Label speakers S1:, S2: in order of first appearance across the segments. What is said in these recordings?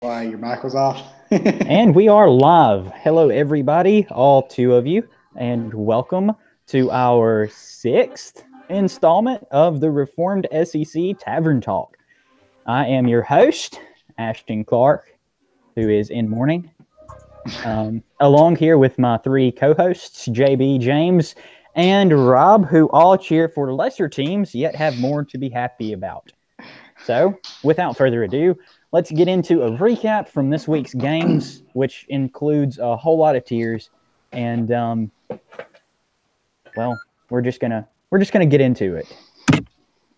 S1: Why, your mic was off?
S2: And we are live. Hello, everybody, all two of you, and welcome to our sixth installment of the Reformed SEC Tavern Talk. I am your host, Ashton Clark, who is in mourning, along here with my three co-hosts, JB, James, and Rob, who all cheer for lesser teams, yet have more to be happy about. So, without further ado, let's get into a recap from this week's games, which includes a whole lot of tears. And well, we're just gonna get into it.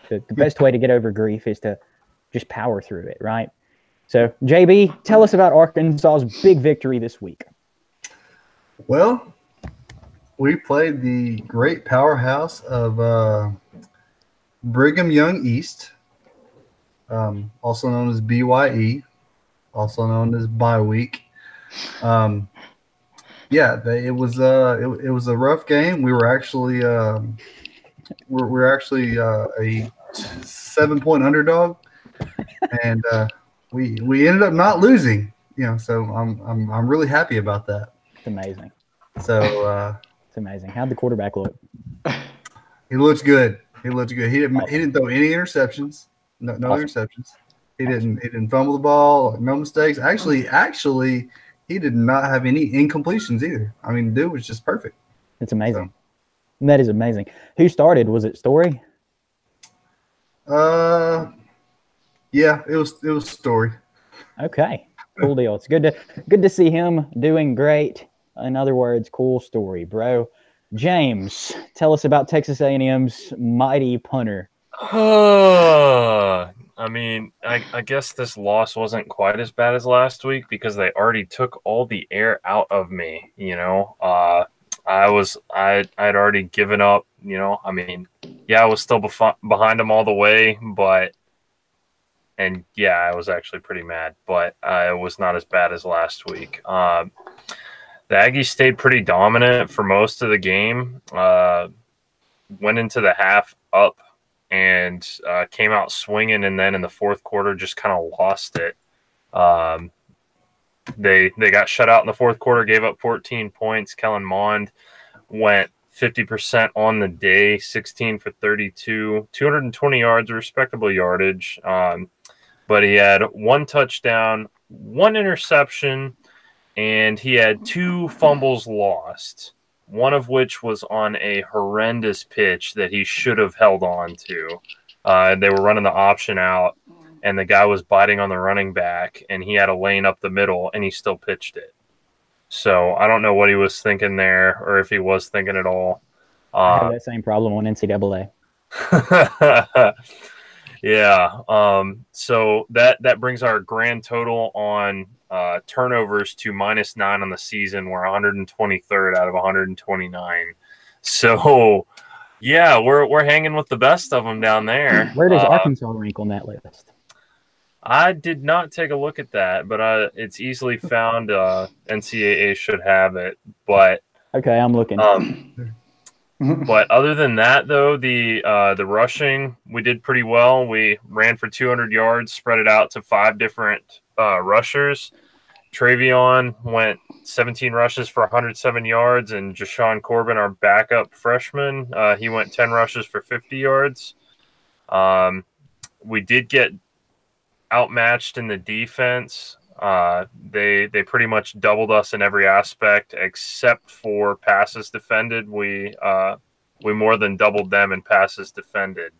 S2: The best way to get over grief is to just power through it, right? So, JB, tell us about Arkansas's big victory this week.
S3: Well, we played the great powerhouse of Brigham Young East, also known as BYE, also known as bye week. It was a rough game. We were actually we're actually a 7-point underdog, and we ended up not losing. So I'm really happy about that.
S2: It's amazing.
S3: So
S2: it's amazing. How'd the quarterback look?
S3: He looks good. He didn't throw any interceptions. No
S2: Awesome.
S3: interceptions. He didn't fumble the ball. No mistakes. Actually, he did not have any incompletions either. I mean, dude was just perfect.
S2: It's amazing. So. That is amazing. Who started? Was it Story?
S3: Yeah, it was Story.
S2: Okay, cool deal. It's good to see him doing great. In other words, cool story, bro. James, tell us about Texas A&M's mighty punter.
S4: I mean, I guess this loss wasn't quite as bad as last week because they already took all the air out of me. I'd already given up. I mean, yeah, I was still behind them all the way, I was actually pretty mad, but it was not as bad as last week. The Aggies stayed pretty dominant for most of the game. Went into the half up and came out swinging, and then in the fourth quarter just kind of lost it. They got shut out in the fourth quarter, gave up 14 points. Kellen Mond went 50% on the day, 16 for 32, 220 yards, respectable yardage. But he had one touchdown, one interception, and he had two fumbles lost, one of which was on a horrendous pitch that he should have held on to. They were running the option out, and the guy was biting on the running back, and he had a lane up the middle, and he still pitched it. So I don't know what he was thinking there, or if he was thinking at all.
S2: I have that same problem on NCAA.
S4: Yeah. So that brings our grand total on turnovers to -9 on the season. We're 123rd out of 129. So yeah, we're hanging with the best of them down there.
S2: Where does Arkansas rank on that list?
S4: I did not take a look at that, but it's easily found. NCAA should have it, but
S2: okay, I'm looking.
S4: But other than that, though, the rushing, we did pretty well. We ran for 200 yards, spread it out to 5 different rushers. Travion went 17 rushes for 107 yards, and Jashawn Corbin, our backup freshman, he went 10 rushes for 50 yards. We did get outmatched in the defense. They pretty much doubled us in every aspect except for passes defended. We more than doubled them in passes defended,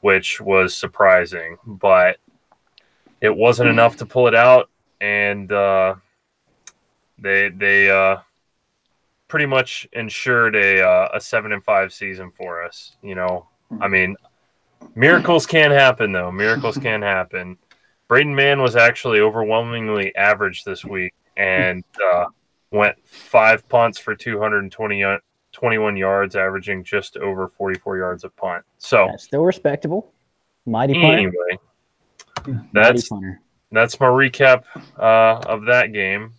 S4: which was surprising, but it wasn't enough to pull it out. And they pretty much ensured a 7-5 season for us. I mean, miracles can happen though. Miracles can happen. Braden Mann was actually overwhelmingly average this week and went 5 punts for 221 yards, averaging just over 44 yards a punt. So
S2: that's still respectable. Mighty punter.
S4: Anyway, that's my recap of that game.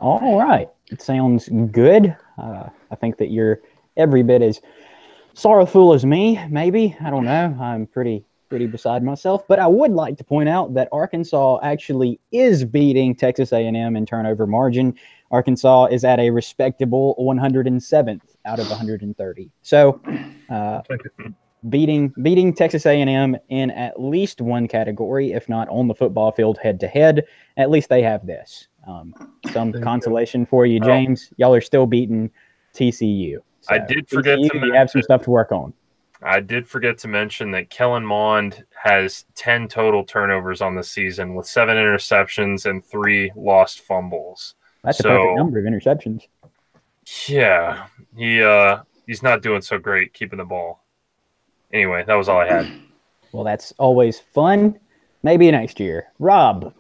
S2: All right. It sounds good. I think that you're every bit as sorrowful as me, maybe. I don't know. I'm pretty pretty beside myself. But I would like to point out that Arkansas actually is beating Texas A&M in turnover margin. Arkansas is at a respectable 107th out of 130. So beating Texas A&M in at least one category, if not on the football field head-to-head. At least they have this. Some consolation for you, James. Y'all are still beating TCU. So
S4: I did forget
S2: TCU,
S4: to mention,
S2: you have some stuff to work on.
S4: I did forget to mention that Kellen Mond has 10 total turnovers on the season with 7 interceptions and 3 lost fumbles.
S2: That's a perfect number of interceptions.
S4: Yeah, he's not doing so great keeping the ball. Anyway, that was all I had.
S2: Well, that's always fun. Maybe next year. Rob,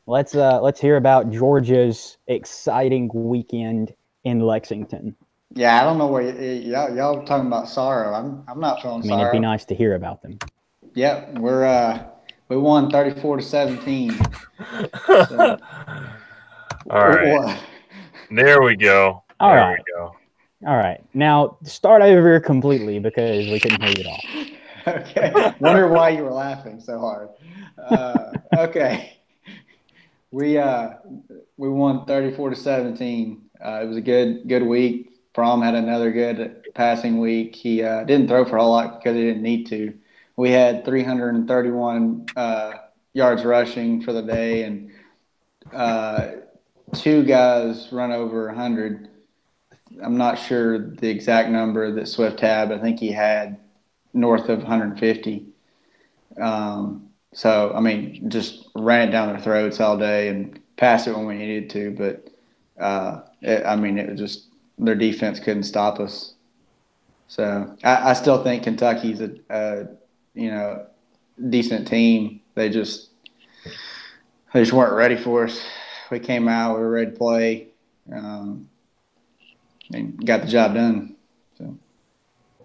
S2: let's hear about Georgia's exciting weekend in Lexington.
S1: Yeah, I don't know where y'all talking about sorrow. I'm not feeling sorrow.
S2: It'd be nice to hear about them.
S1: Yeah, we won 34-17.
S4: So. All right. There we go.
S2: All right. Now start over completely because we couldn't hear you at all.
S1: Okay. Wonder why you were laughing so hard. Okay. We won 34-17. It was a good week. Fromm had another good passing week. He didn't throw for a lot because he didn't need to. We had 331 yards rushing for the day, and 2 guys run over 100. I'm not sure the exact number that Swift had, but I think he had north of 150. So, I mean, just ran it down their throats all day and passed it when we needed to. But, it was just their defense couldn't stop us. So, I still think Kentucky's a decent team. They just weren't ready for us. We came out, we were ready to play, and got the job done. So,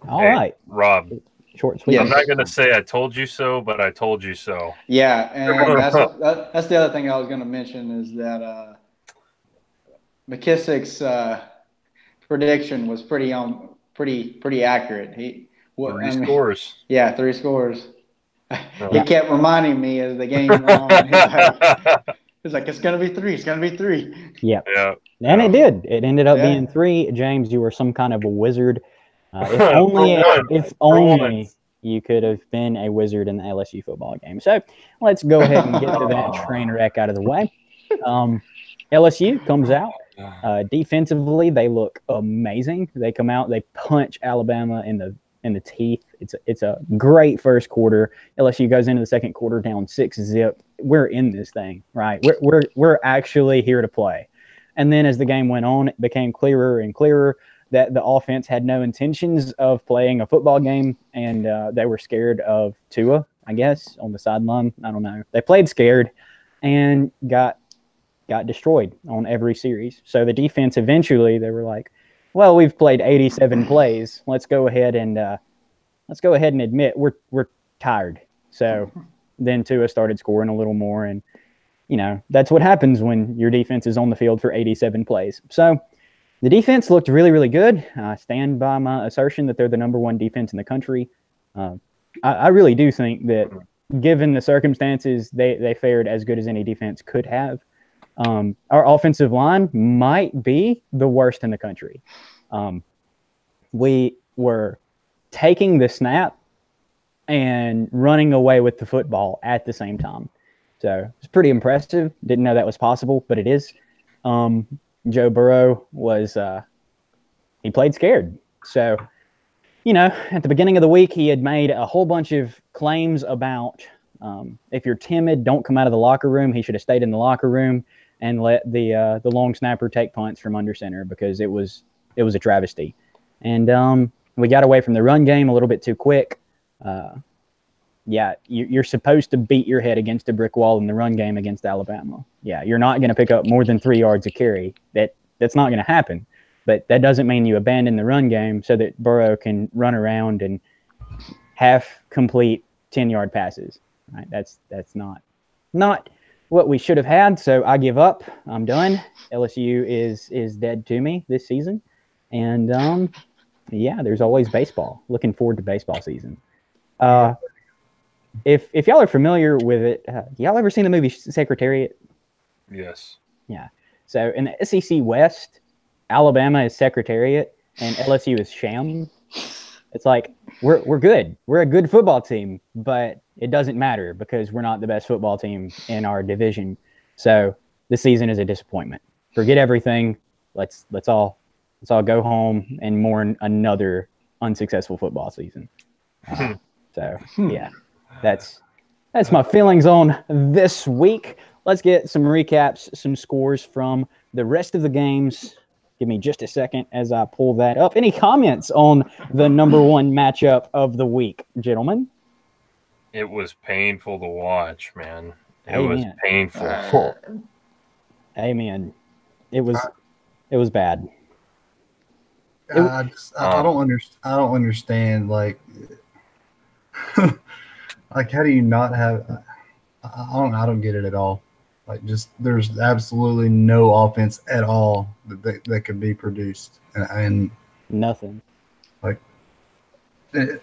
S2: all right,
S4: Rob.
S2: Short, sweet.
S4: I'm not going to say I told you so, but I told you so.
S1: Yeah, and that's the other thing I was going to mention is that McKissick's prediction was pretty accurate.
S4: Three scores.
S1: Yeah, 3 scores. He kept reminding me as the game went on. He's like, it's going to be 3. It's going to be 3.
S2: Yeah. And it did. It ended up being 3. James, you were some kind of a wizard. If only you could have been a wizard in the LSU football game. So let's go ahead and get to that train wreck out of the way. LSU comes out. Defensively, they look amazing. They come out, they punch Alabama in the teeth. It's a great first quarter. LSU goes into the second quarter down 6-0. We're in this thing, right? We're actually here to play. And then as the game went on, it became clearer and clearer that the offense had no intentions of playing a football game, and they were scared of Tua, I guess, on the sideline. I don't know. They played scared and got destroyed on every series. So the defense eventually, they were like, well, we've played 87 plays. Let's go ahead and admit we're tired. So then Tua started scoring a little more, and that's what happens when your defense is on the field for 87 plays. So the defense looked really, really good. I stand by my assertion that they're the number 1 defense in the country. I really do think that given the circumstances, they fared as good as any defense could have. Our offensive line might be the worst in the country. We were taking the snap and running away with the football at the same time. So it's pretty impressive. Didn't know that was possible, but it is. Joe Burrow he played scared. So, at the beginning of the week, he had made a whole bunch of claims about if you're timid, don't come out of the locker room. He should have stayed in the locker room and let the long snapper take punts from under center because it was a travesty. And we got away from the run game a little bit too quick. You're supposed to beat your head against a brick wall in the run game against Alabama. Yeah, you're not going to pick up more than 3 yards a carry. That's not going to happen. But that doesn't mean you abandon the run game so that Burrow can run around and half complete 10-yard passes. Right? That's not what we should have had. So I give up. I'm done. LSU is dead to me this season. And there's always baseball. Looking forward to baseball season. if y'all are familiar with it, y'all ever seen the movie Secretariat?
S4: Yes.
S2: Yeah. So in the SEC West, Alabama is Secretariat and LSU is sham. It's like we're good. We're a good football team, but it doesn't matter because we're not the best football team in our division. So the season is a disappointment. Forget everything. Let's all go home and mourn another unsuccessful football season. So yeah, that's my feelings on this week. Let's get some recaps, some scores from the rest of the games. Give me just a second as I pull that up. Any comments on the number one matchup of the week, gentlemen?
S4: It was painful to watch, man. It
S2: Amen.
S4: was painful.
S2: Amen. It was bad.
S3: I don't understand. Like, like, how do you not have? I don't get it at all. Like, just there's absolutely no offense at all that could be produced, and
S2: nothing.
S3: Like, and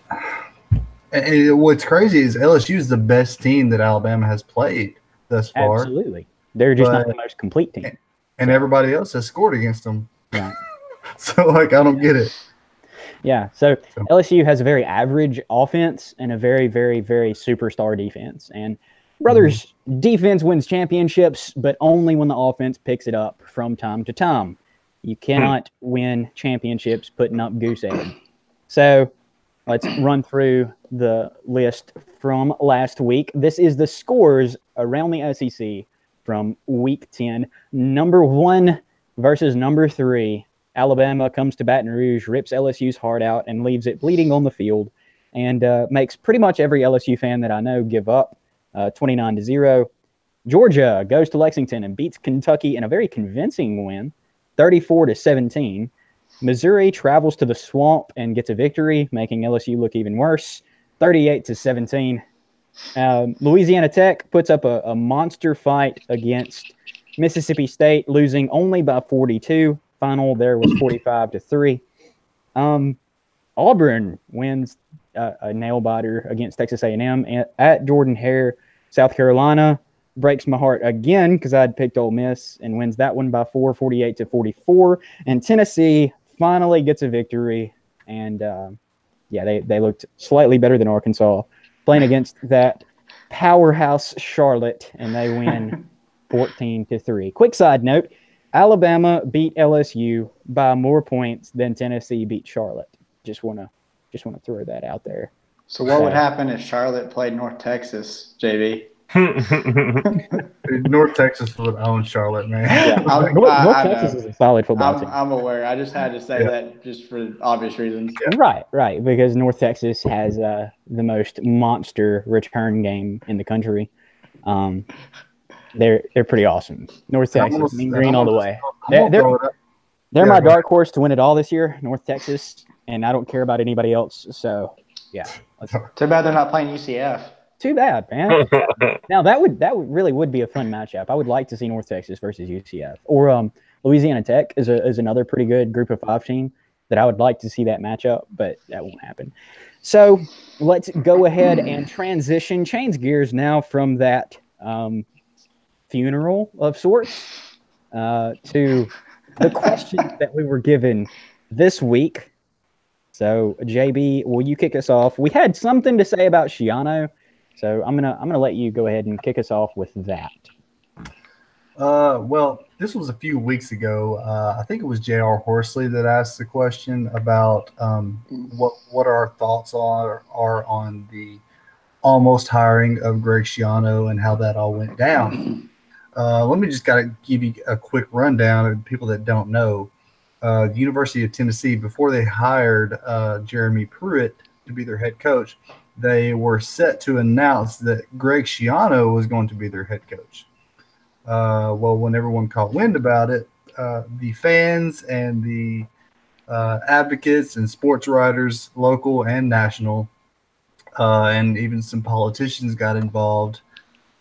S3: what's crazy is LSU is the best team that Alabama has played thus far.
S2: Absolutely, they're just not the most complete team,
S3: and everybody else has scored against them.
S2: Right.
S3: So, like, I don't get it.
S2: Yeah, so LSU has a very average offense and a very, very, very superstar defense. And brothers, defense wins championships, but only when the offense picks it up from time to time. You cannot win championships putting up goose egg. So let's run through the list from last week. This is the scores around the SEC from Week 10. Number 1 versus number 3. Alabama comes to Baton Rouge, rips LSU's heart out, and leaves it bleeding on the field, and makes pretty much every LSU fan that I know give up, 29-0. Georgia goes to Lexington and beats Kentucky in a very convincing win, 34-17. Missouri travels to the Swamp and gets a victory, making LSU look even worse, 38-17. Louisiana Tech puts up a monster fight against Mississippi State, losing only by 42. Final there was 45-3. Auburn wins a nail biter against Texas A&M at Jordan-Hare. South Carolina breaks my heart again because I'd picked Ole Miss and wins that one by 4, 48-44. And Tennessee finally gets a victory. And they looked slightly better than Arkansas playing against that powerhouse Charlotte, and they win 14-3. Quick side note. Alabama beat LSU by more points than Tennessee beat Charlotte. Just wanna throw that out there.
S1: So what would happen if Charlotte played North Texas, JB?
S3: North Texas would own Charlotte, man.
S2: Yeah. North Texas is a solid football team.
S1: I'm aware. I just had to say that just for obvious reasons.
S2: Yeah. Right. Because North Texas has the most monster return game in the country. They're pretty awesome. North Texas, Mean Green all the way. They're my dark horse to win it all this year, North Texas, and I don't care about anybody else. So, yeah.
S1: Too bad they're not playing UCF.
S2: Too bad, man. Now that would really be a fun matchup. I would like to see North Texas versus UCF, or Louisiana Tech is another pretty good Group of 5 team that I would like to see that matchup, but that won't happen. So let's go ahead and change gears now from that funeral of sorts to the question that we were given this week. So JB, will you kick us off? We had something to say about Schiano, so I'm gonna let you go ahead and kick us off with that.
S3: Well, this was a few weeks ago. I think it was J.R. Horsley that asked the question about what our thoughts are on the almost hiring of Greg Schiano and how that all went down. Let me just give you a quick rundown of people that don't know. The University of Tennessee, before they hired Jeremy Pruitt to be their head coach, they were set to announce that Greg Schiano was going to be their head coach. Well, when everyone caught wind about it, the fans and the advocates and sports writers, local and national, and even some politicians got involved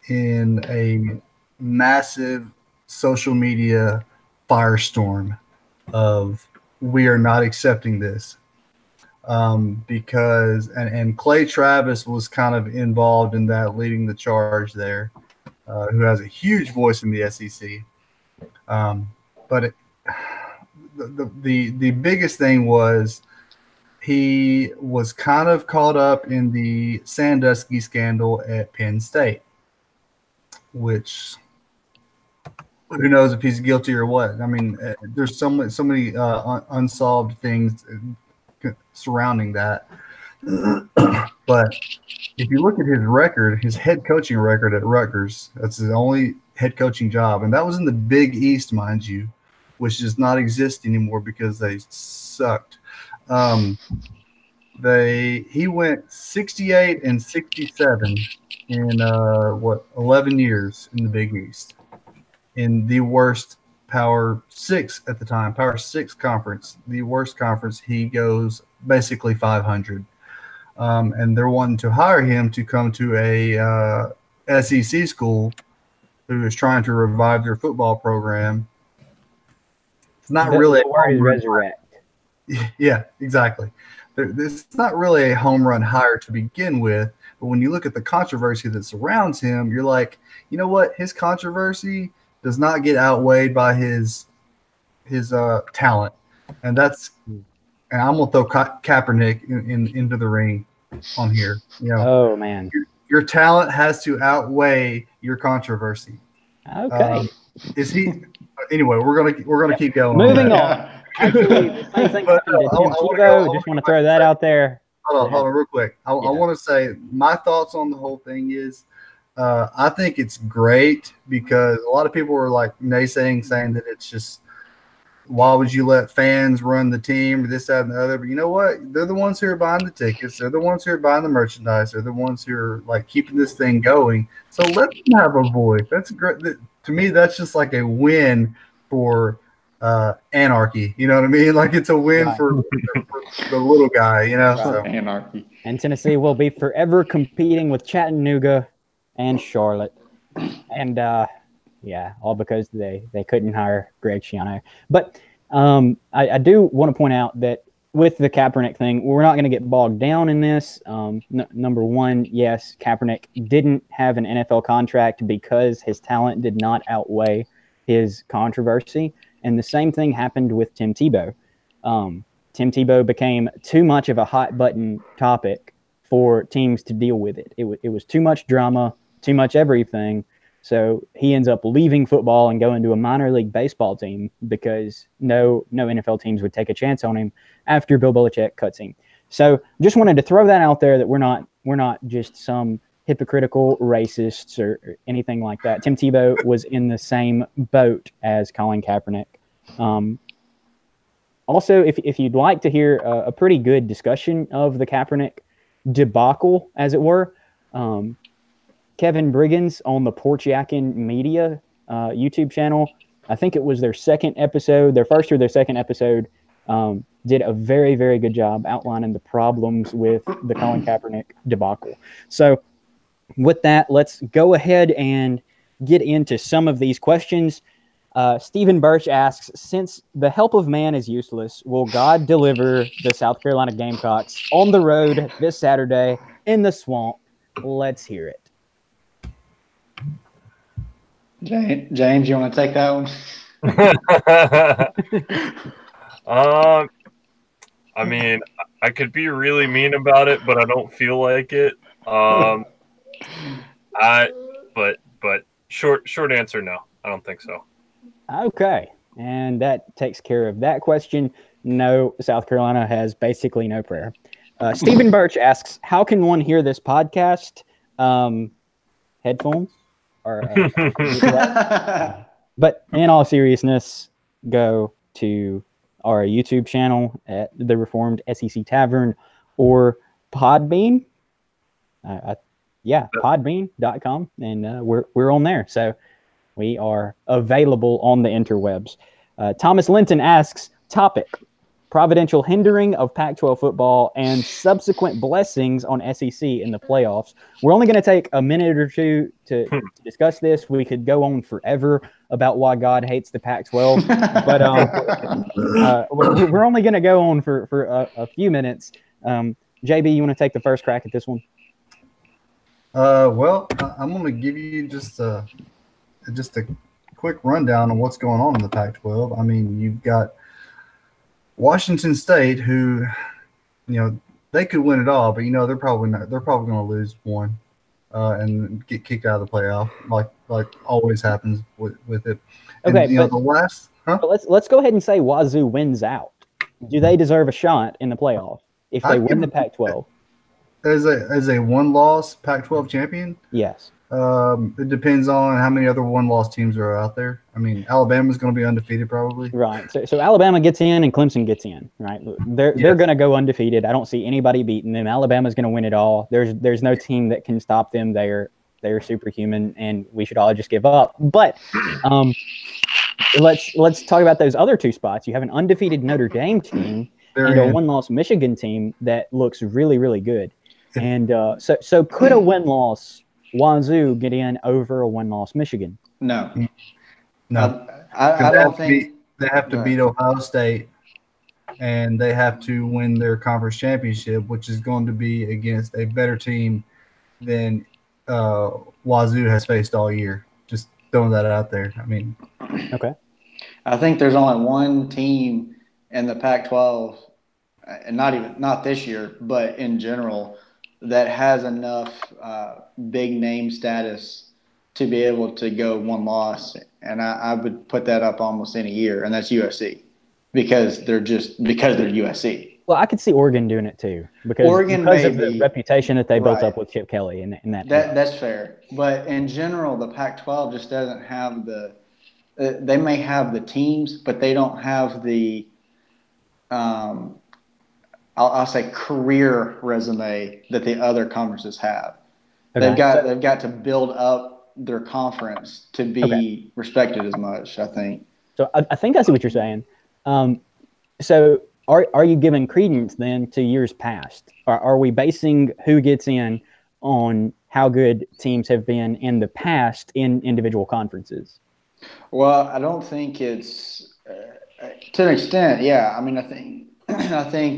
S3: in a massive social media firestorm of "we are not accepting this." because and Clay Travis was kind of involved in that, leading the charge there, who has a huge voice in the SEC. But the biggest thing was he was kind of caught up in the Sandusky scandal at Penn State, which who knows if he's guilty or what. I mean, there's so many unsolved things surrounding that. But if you look at his record, his head coaching record at Rutgers, that's his only head coaching job, and that was in the Big East, mind you, which does not exist anymore because they sucked. He went 68 and 67 in 11 years in the Big East, in the worst Power 6 at the time, Power 6 conference, the worst conference. He goes basically 500, and they're wanting to hire him to come to a SEC school who is trying to revive their football program. It's not really
S2: resurrect.
S3: Yeah, exactly. It's not really a home run hire to begin with, but when you look at the controversy that surrounds him, you're like, you know what? His controversy does not get outweighed by his talent, and I'm gonna throw Kaepernick into the ring on here. You know,
S2: oh man,
S3: your talent has to outweigh your controversy.
S2: Okay,
S3: is he? Anyway, we're gonna keep going.
S2: Moving on. Actually, the same thing happened to Tim Tebow. Just want to throw that out there.
S3: Hold on, real quick. I want to say my thoughts on the whole thing is, I think it's great because a lot of people were like naysaying, saying that it's just, why would you let fans run the team, this, that, and the other? But you know what? They're the ones who are buying the tickets. They're the ones who are buying the merchandise. They're the ones who are like keeping this thing going. So let them have a voice. That's great. To me, that's just like a win for anarchy. You know what I mean? Like it's a win for the little guy, you know? So.
S1: Anarchy.
S2: And Tennessee will be forever competing with Chattanooga and Charlotte. And all because they couldn't hire Greg Schiano. But I do want to point out that with the Kaepernick thing, we're not going to get bogged down in this. Number one, yes, Kaepernick didn't have an NFL contract because his talent did not outweigh his controversy. And the same thing happened with Tim Tebow. Tim Tebow became too much of a hot button topic for teams to deal with it. It was too much drama, too much everything. So he ends up leaving football and going to a minor league baseball team because no NFL teams would take a chance on him after Bill Belichick cuts him. So just wanted to throw that out there, that we're not just some hypocritical racists or anything like that. Tim Tebow was in the same boat as Colin Kaepernick. Also, if you'd like to hear a pretty good discussion of the Kaepernick debacle, as it were, Kevin Briggins on the Porchiakin Media YouTube channel, I think it was their second episode, their first or their second episode, did a very, very good job outlining the problems with the Colin Kaepernick debacle. So with that, let's go ahead and get into some of these questions. Stephen Birch asks, since the help of man is useless, will God deliver the South Carolina Gamecocks on the road this Saturday in the swamp? Let's hear it.
S1: James, you want to take that
S4: one? I mean, I could be really mean about it, but I don't feel like it. But short answer, no. I don't think so.
S2: Okay, and that takes care of that question. No, South Carolina has basically no prayer. Stephen Birch asks, how can one hear this podcast? Headphones? Or, but in all seriousness, go to our YouTube channel at the Reformed SEC Tavern or Podbean. Podbean.com, and we're on there. So we are available on the interwebs. Thomas Linton asks, topic, providential hindering of Pac-12 football and subsequent blessings on SEC in the playoffs. We're only going to take a minute or two to discuss this. We could go on forever about why God hates the Pac-12, but we're only going to go on for a few minutes. JB, you want to take the first crack at this one?
S3: Well, I'm going to give you just a quick rundown on what's going on in the Pac-12. I mean, you've got Washington State, who, they could win it all, but they're probably not. They're probably going to lose one, and get kicked out of the playoff, like always happens with it. And,
S2: Okay, but
S3: the last,
S2: let's go ahead and say Wazoo wins out. Do they deserve a shot in the playoff if they win the Pac-12?
S3: As a one-loss Pac-12 champion?
S2: Yes.
S3: It depends on how many other one-loss teams are out there. I mean, Alabama's going to be undefeated probably.
S2: Right. So Alabama gets in and Clemson gets in, right? They're going to go undefeated. I don't see anybody beating them. Alabama's going to win it all. There's no team that can stop them. They're superhuman, and we should all just give up. But let's talk about those other two spots. You have an undefeated Notre Dame team and a one-loss Michigan team that looks really, really good. And so could a win-loss Wazoo get in over a one-loss Michigan?
S1: No.
S3: I don't think they have to beat Ohio State, and they have to win their conference championship, which is going to be against a better team than Wazoo has faced all year. Just throwing that out there. I mean,
S2: okay.
S1: I think there's only one team in the Pac-12, and not this year, but in general, that has enough big name status to be able to go one loss, and I would put that up almost any year, and that's USC, because they're USC.
S2: Well, I could see Oregon doing it too, because of the reputation that they built up with Chip Kelly and that.
S1: That's fair, but in general, the Pac-12 just doesn't have the. They may have the teams, but they don't have the. I'll say career resume that the other conferences have. Okay. They've got to build up their conference to be respected as much, I think.
S2: So I think I see what you're saying. So are you giving credence then to years past? Are we basing who gets in on how good teams have been in the past in individual conferences?
S1: Well, I don't think it's to an extent. Yeah, I mean, I think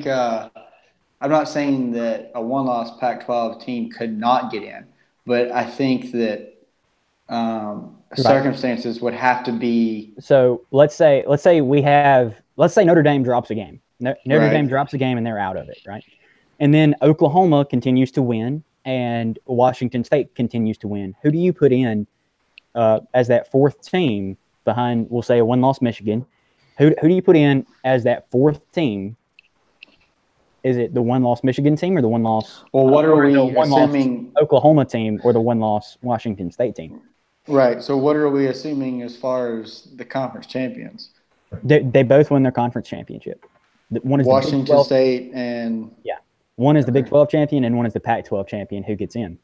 S1: I'm not saying that a one-loss Pac-12 team could not get in, but I think that circumstances would have to be.
S2: So let's say Notre Dame drops a game. Notre Dame drops a game and they're out of it, right? And then Oklahoma continues to win and Washington State continues to win. Who do you put in as that fourth team behind, we'll say, a one-loss Michigan? Who do you put in as that fourth team? Is it the one-loss Michigan team or the one-loss?
S1: Well, what are we assuming?
S2: Oklahoma team or the one-loss Washington State team?
S1: Right. So what are we assuming as far as the conference champions?
S2: They both win their conference championship. One is
S1: Washington State and
S2: one is the Big 12 champion and one is the Pac-12 champion. Who gets in?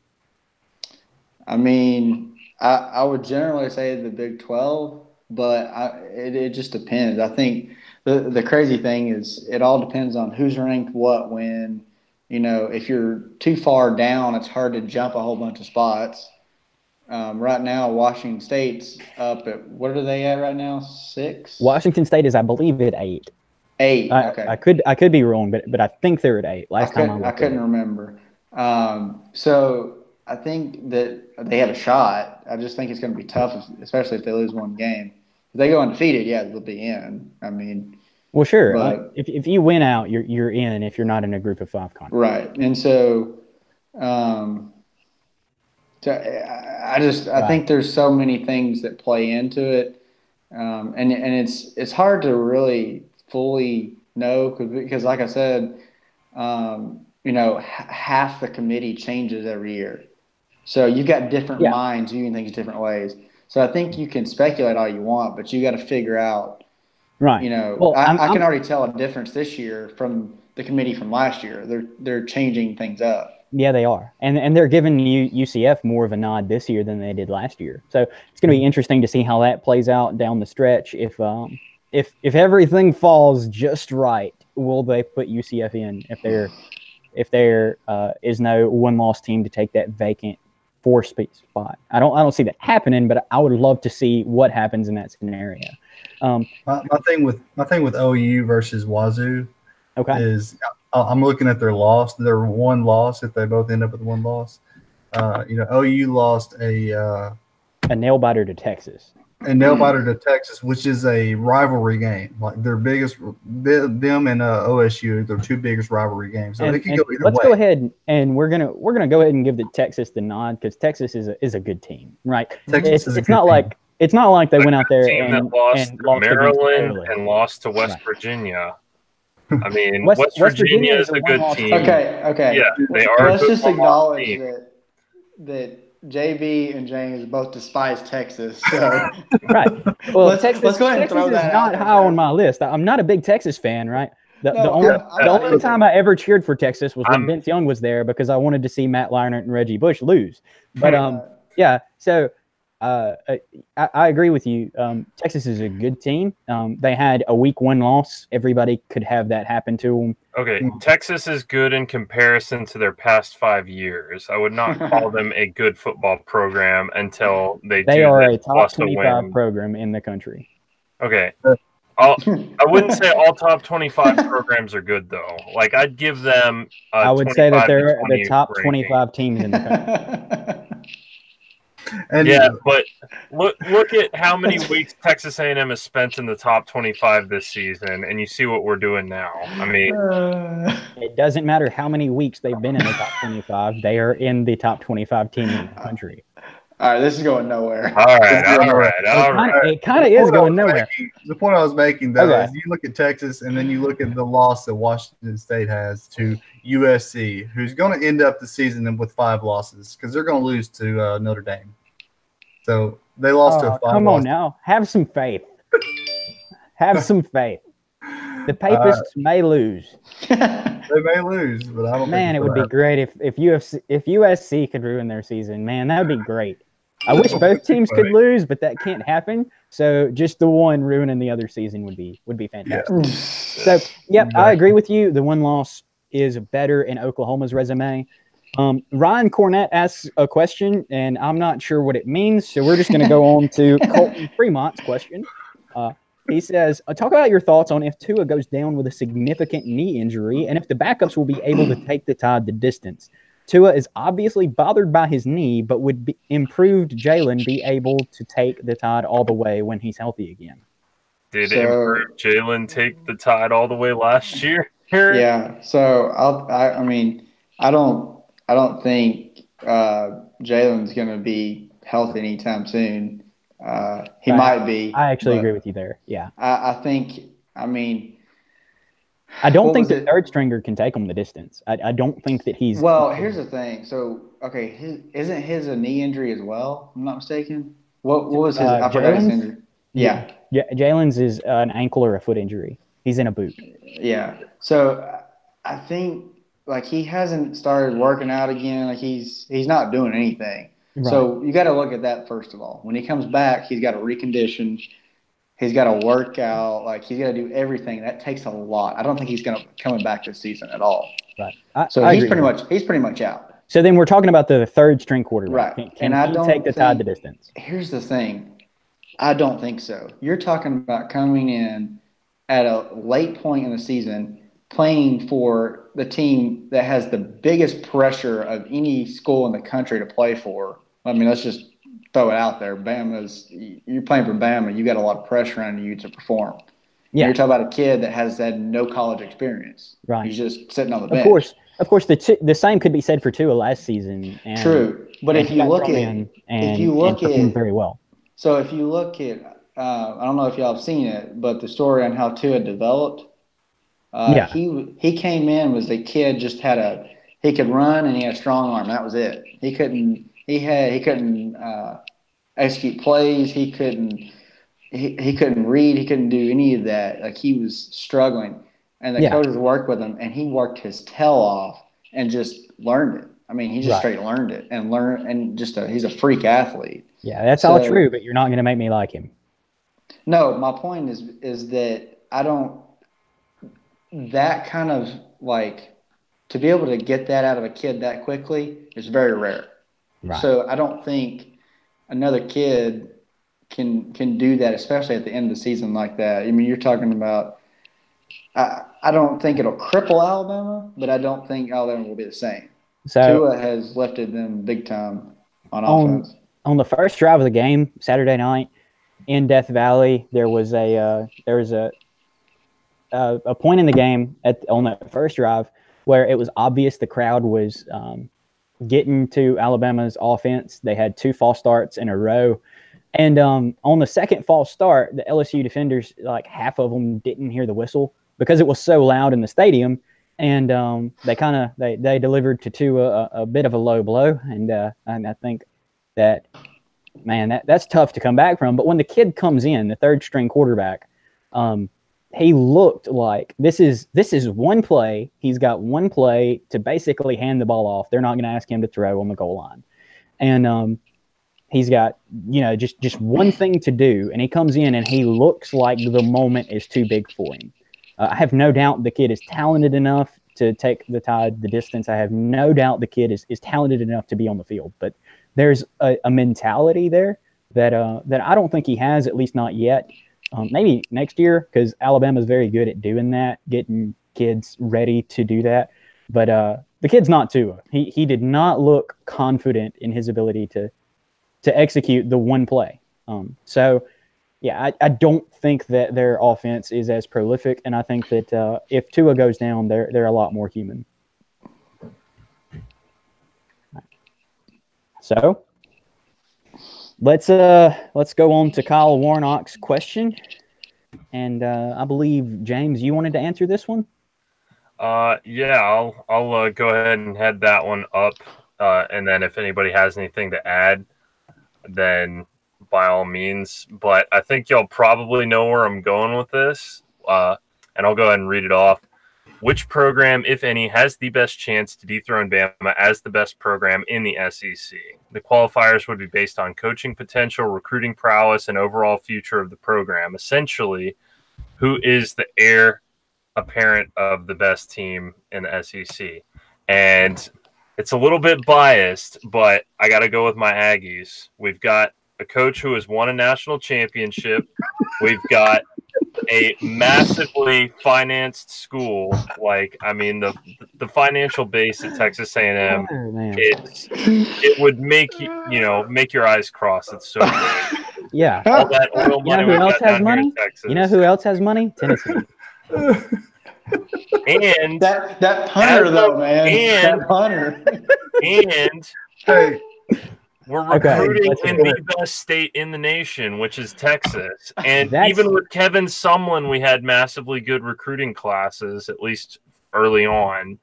S1: I mean, I would generally say the Big 12, but it just depends. I think the crazy thing is it all depends on who's ranked what when. If you're too far down, it's hard to jump a whole bunch of spots. Right now, Washington State's up at, what are they at right now? 6?
S2: Washington State is, I believe, at 8.
S1: 8. Okay.
S2: I could be wrong, but I think they're at 8.
S1: I couldn't remember. So I think that they have a shot. I just think it's going to be tough, especially if they lose one game. If they go undefeated, they'll be in. I mean,
S2: well, sure. But, if you win out, you're in. If you're not in a group of 5 conference,
S1: right? And so, I think there's so many things that play into it, and it's hard to really fully know because like I said, half the committee changes every year, so you've got different minds viewing things different ways. So I think you can speculate all you want, but you got to figure out, right? Well, I can already tell a difference this year from the committee from last year. They're changing things up.
S2: Yeah, they are, and they're giving UCF more of a nod this year than they did last year. So it's going to be interesting to see how that plays out down the stretch. If everything falls just right, will they put UCF in? If there is no one-loss team to take that vacant 4th spot, I don't see that happening, but I would love to see what happens in that scenario.
S3: My thing with OU versus Wazoo is I'm looking at their loss. Their one loss, if they both end up with one loss. OU lost a
S2: nail biter to Texas.
S3: A nail biter to Texas, which is a rivalry game. Like their biggest, them and OSU, their two biggest rivalry games. So it could go either way.
S2: Let's go ahead and we're gonna go ahead and give the Texas the nod because Texas is a good team, right? It's not like they went out there and lost
S4: Maryland and lost to West Virginia. I mean, West Virginia is a good team.
S1: Okay.
S4: Yeah, they are.
S1: Let's just acknowledge that JB and James both despise Texas. So.
S2: Right. Well,
S1: let's go ahead and
S2: Texas
S1: throw that
S2: is not high on my list. I'm not a big Texas fan, right? The only time I ever cheered for Texas was when Vince Young was there because I wanted to see Matt Leinart and Reggie Bush lose. But yeah, so I agree with you. Texas is a good team. They had a week 1 loss. Everybody could have that happen to them.
S4: Okay, Texas is good in comparison to their past 5 years. I would not call them a good football program until they
S2: are a top 25 program in the country.
S4: Okay. I wouldn't say all top 25 programs are good, though. Like, I'd give them
S2: I would say that they're the top 25 teams in the country.
S4: Yeah, but look at how many weeks Texas A&M has spent in the top 25 this season, and you see what we're doing now. I mean,
S2: it doesn't matter how many weeks they've been in the top 25. They are in the top 25 team in the country.
S1: All right, this is going nowhere.
S4: All right.
S2: It kind of is going nowhere.
S3: The point I was making, though, is you look at Texas and then you look at the loss that Washington State has to USC, who's going to end up the season with 5 losses because they're going to lose to Notre Dame. So they lost to a 5
S2: Come on now. Have some faith. Have some faith. The Papists may lose.
S3: They may lose, but I don't
S2: think it would be great if USC could ruin their season. Man, that would be great. I wish both teams could lose, but that can't happen. So just the one ruining the other season would be fantastic. Yeah. So, yep, I agree with you. The 1 loss is better in Oklahoma's resume. Ryan Cornett asks a question, and I'm not sure what it means, so we're just going to go on to Colton Fremont's question. He says, talk about your thoughts on if Tua goes down with a significant knee injury and if the backups will be able to take the Tide the distance. Tua is obviously bothered by his knee, but would improved Jalen be able to take the Tide all the way when he's healthy again?
S4: Did improved Jalen take the Tide all the way last year?
S1: Yeah, so I don't think Jalen's going to be healthy anytime soon. He might be.
S2: I actually agree with you there. Yeah.
S1: I
S2: don't think the third stringer can take him the distance. I don't think that he's.
S1: Well, here's the thing. So, okay, isn't his a knee injury as well? If I'm not mistaken. What was his? I forgot his injury. Yeah.
S2: Jalen's is an ankle or a foot injury. He's in a boot.
S1: Yeah. So I think he hasn't started working out again. Like he's not doing anything. Right. So you got to look at that first of all. When he comes back, he's got to recondition. He's got to work out. Like he's got to do everything. That takes a lot. I don't think he's coming back this season at all.
S2: Right.
S1: He's pretty much out.
S2: So then we're talking about the third string quarterback.
S1: Right.
S2: Can he take the Tide the distance?
S1: Here's the thing. I don't think so. You're talking about coming in at a late point in the season, playing for the team that has the biggest pressure of any school in the country to play for. I mean, let's just throw it out there. You're playing for Bama. You got a lot of pressure on you to perform. Yeah. You're talking about a kid that has had no college experience.
S2: Right.
S1: He's just sitting on the bench.
S2: Of course, the same could be said for Tua last season.
S1: True, but if you look at
S2: very well.
S1: So if you look at, I don't know if y'all have seen it, but the story on how Tua developed. He came in was the kid he could run and he had a strong arm. That was it. He couldn't execute plays. He couldn't read. He couldn't do any of that. Like he was struggling, and the coaches worked with him, and he worked his tail off and just learned it. I mean, he just straight learned it and he's a freak athlete.
S2: Yeah, that's all true, but you're not going to make me like him.
S1: No, my point is that I don't. That kind of to be able to get that out of a kid that quickly is very rare. Right. So I don't think another kid can do that, especially at the end of the season like that. I mean, you're talking about I don't think it'll cripple Alabama, but I don't think Alabama will be the same.
S2: So
S1: Tua has lifted them big time on offense.
S2: On the first drive of the game, Saturday night in Death Valley, there was a point in the game on that first drive where it was obvious the crowd was getting to Alabama's offense. They had 2 false starts in a row. And on the second false start, the LSU defenders, like half of them didn't hear the whistle because it was so loud in the stadium. And they delivered to Tua a bit of a low blow. And I think that, man, that's tough to come back from. But when the kid comes in, the third string quarterback, he looked like this is one play. He's got one play to basically hand the ball off. They're not going to ask him to throw on the goal line. And he's got, just one thing to do. And he comes in and he looks like the moment is too big for him. I have no doubt the kid is talented enough to take the Tide the distance. I have no doubt the kid is talented enough to be on the field. But there's a mentality there that I don't think he has, at least not yet. Maybe next year, because Alabama's very good at doing that, getting kids ready to do that. But the kid's not Tua. He did not look confident in his ability to execute the one play. Yeah, I don't think that their offense is as prolific, and I think that if Tua goes down, they're a lot more human. So let's go on to Kyle Warnock's question, and I believe James, you wanted to answer this one.
S4: Yeah, I'll go ahead and head that one up, and then if anybody has anything to add, then by all means. But I think y'all probably know where I'm going with this, and I'll go ahead and read it off. Which program, if any, has the best chance to dethrone Bama as the best program in the SEC? The qualifiers would be based on coaching potential, recruiting prowess, and overall future of the program. Essentially, who is the heir apparent of the best team in the SEC? And it's a little bit biased, but I got to go with my Aggies. We've got a coach who has won a national championship. We've got a massively financed school. The financial base at Texas A&M, it would make make your eyes cross. It's so
S2: yeah.
S4: All that oil money
S2: who else has money?
S4: in Texas.
S2: You know who else has money? Tennessee.
S1: And that punter though, man. That punter.
S4: And
S3: Hey,
S4: we're recruiting in the best state in the nation, which is Texas. And even with Kevin Sumlin, we had massively good recruiting classes, at least early on.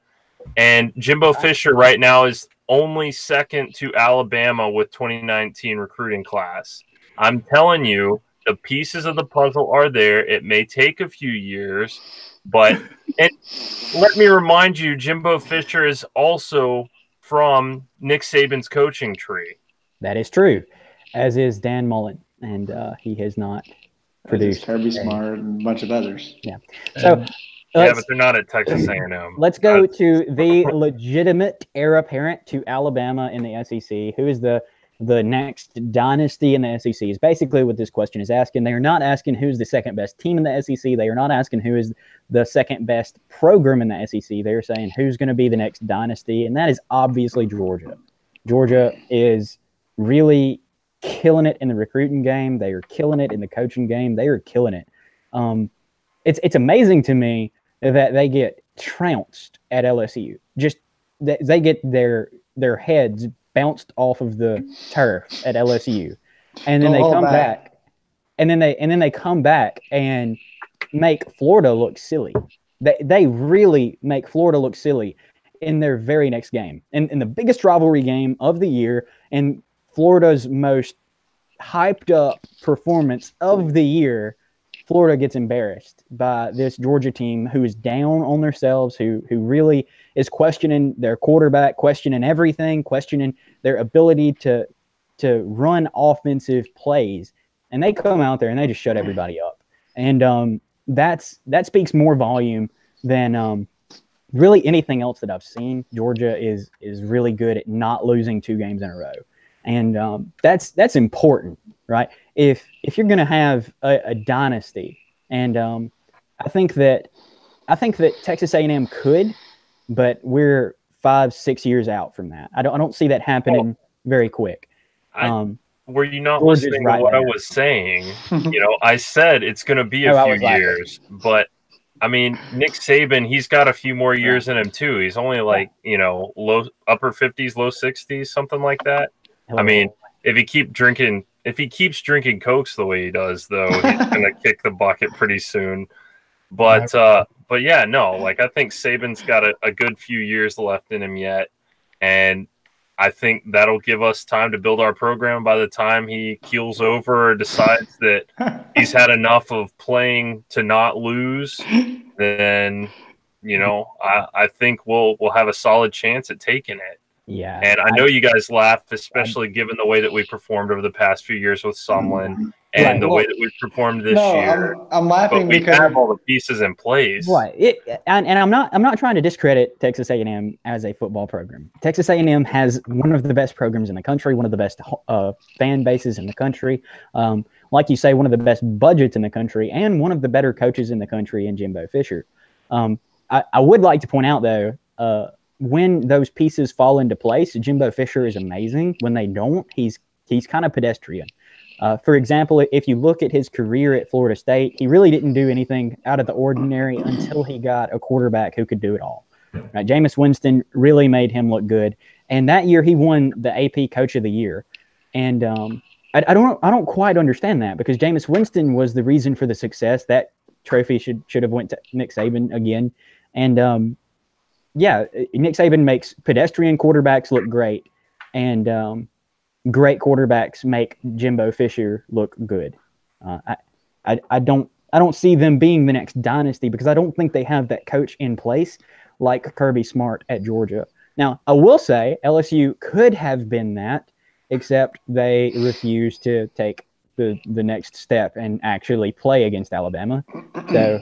S4: And Jimbo Fisher right now is only second to Alabama with 2019 recruiting class. I'm telling you, the pieces of the puzzle are there. It may take a few years, but let me remind you, Jimbo Fisher is also from Nick Saban's coaching tree.
S2: That is true, as is Dan Mullen, and he has not produced.
S1: Kirby Smart and a bunch of others.
S2: Yeah. So,
S4: but they're not at Texas A&M.
S2: Let's go to the legitimate heir apparent to Alabama in the SEC. Who is the next dynasty in the SEC? Is basically what this question is asking. They are not asking who's the second best team in the SEC. They are not asking who is the second best program in the SEC. They are saying who's going to be the next dynasty, and that is obviously Georgia. Georgia is really killing it in the recruiting game. They are killing it in the coaching game. They are killing it. It's amazing to me that they get trounced at LSU. Just they get their heads bounced off of the turf at LSU, and then they come back, and then they come back and make Florida look silly. They really make Florida look silly in their very next game, in the biggest rivalry game of the year, and Florida's most hyped up performance of the year. Florida gets embarrassed by this Georgia team who is down on themselves, who really is questioning their quarterback, questioning everything, questioning their ability to run offensive plays. And they come out there and they just shut everybody up. And that speaks more volume than really anything else that I've seen. Georgia is really good at not losing 2 games in a row. And that's important, right? If you're going to have a dynasty, and I think that I think that Texas A&M could, but we're 5-6 years out from that. I don't see that happening very quick.
S4: Were you not
S2: Georgia's
S4: listening
S2: right
S4: to what I
S2: there.
S4: was saying? I said it's going to be
S2: No,
S4: a
S2: I
S4: few
S2: was laughing.
S4: years, but I mean, Nick Saban, he's got a few more years in him too. He's only like, low upper 50s, low 60s, something like that.
S2: Hello.
S4: I mean, if he keeps drinking Cokes the way he does, though, he's going to kick the bucket pretty soon. But yeah, no, like I think Saban's got a good few years left in him yet, and I think that'll give us time to build our program by the time he keels over or decides that he's had enough of playing to not lose. Then, I think we'll have a solid chance at taking it.
S2: Yeah.
S4: And I know you guys laugh, especially given the way that we performed over the past few years with Sumlin and the way that we've performed this year.
S1: I'm laughing
S4: but we
S1: because
S4: have all the pieces in place.
S2: Right. And I'm not trying to discredit Texas A&M as a football program. Texas A&M has one of the best programs in the country, one of the best fan bases in the country. Like you say, one of the best budgets in the country, and one of the better coaches in the country in Jimbo Fisher. I would like to point out, though, when those pieces fall into place, Jimbo Fisher is amazing. When they don't, he's kind of pedestrian. For example, if you look at his career at Florida State, he really didn't do anything out of the ordinary until he got a quarterback who could do it all. Right? Jameis Winston really made him look good, and that year he won the AP Coach of the Year. And I don't quite understand that, because Jameis Winston was the reason for the success. That trophy should have went to Nick Saban again. And Nick Saban makes pedestrian quarterbacks look great, and great quarterbacks make Jimbo Fisher look good. I don't see them being the next dynasty, because I don't think they have that coach in place like Kirby Smart at Georgia. Now, I will say LSU could have been that, except they refused to take the next step and actually play against Alabama. So,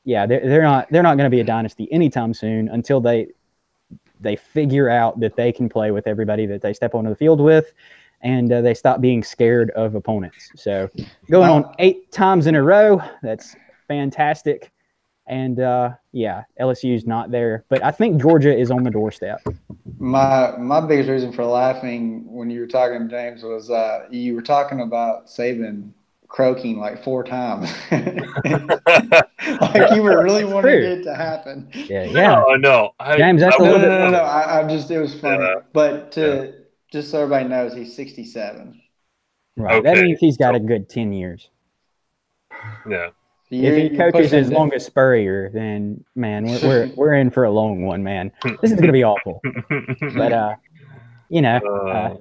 S2: yeah, they're not going to be a dynasty anytime soon until they figure out that they can play with everybody that they step onto the field with, and they stop being scared of opponents. So going on 8 times in a row, that's fantastic. And LSU's not there, but I think Georgia is on the doorstep.
S1: My biggest reason for laughing when you were talking to James was you were talking about Saban croaking like 4 times. Like you were really wanting it to happen.
S2: Yeah.
S4: No.
S2: James, that's
S1: No. It was funny. But just so everybody knows, he's 67.
S2: Right.
S4: Okay.
S2: That means he's got a good 10 years.
S4: Yeah.
S2: If he coaches as long as Spurrier, then man, we're in for a long one, man. This is going to be awful. But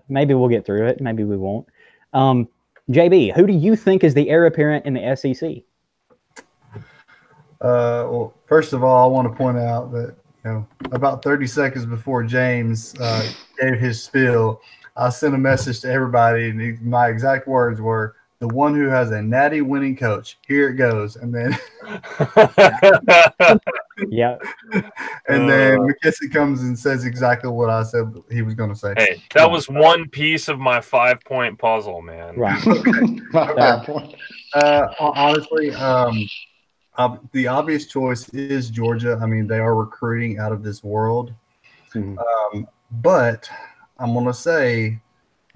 S2: maybe we'll get through it. Maybe we won't. JB, who do you think is the heir apparent in the SEC?
S3: Well, first of all, I want to point out that about 30 seconds before James gave his spiel, I sent a message to everybody, and my exact words were, "The one who has a natty winning coach. Here it goes." And then,
S2: yeah.
S3: And then McKissick comes and says exactly what I said he was going to say.
S4: Hey, that was one piece of my 5-point puzzle, man.
S2: Right.
S1: My 5 point.
S3: Honestly, the obvious choice is Georgia. I mean, they are recruiting out of this world.
S2: Mm-hmm.
S3: But I'm going to say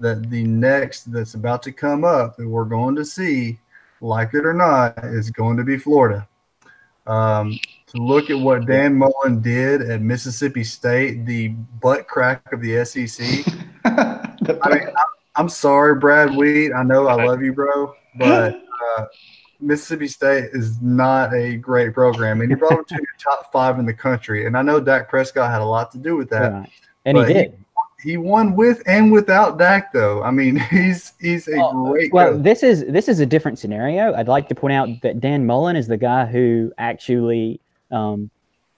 S3: that the next that's about to come up that we're going to see, like it or not, is going to be Florida. To look at what Dan Mullen did at Mississippi State, the butt crack of the SEC. I'm sorry, Brad Wheat. I know I love you, bro, but Mississippi State is not a great program, and he brought them to your top 5 in the country. And I know Dak Prescott had a lot to do with that.
S2: Right. And he did.
S3: He won with and without Dak, though. I mean, he's a great coach.
S2: This is a different scenario. I'd like to point out that Dan Mullen is the guy who actually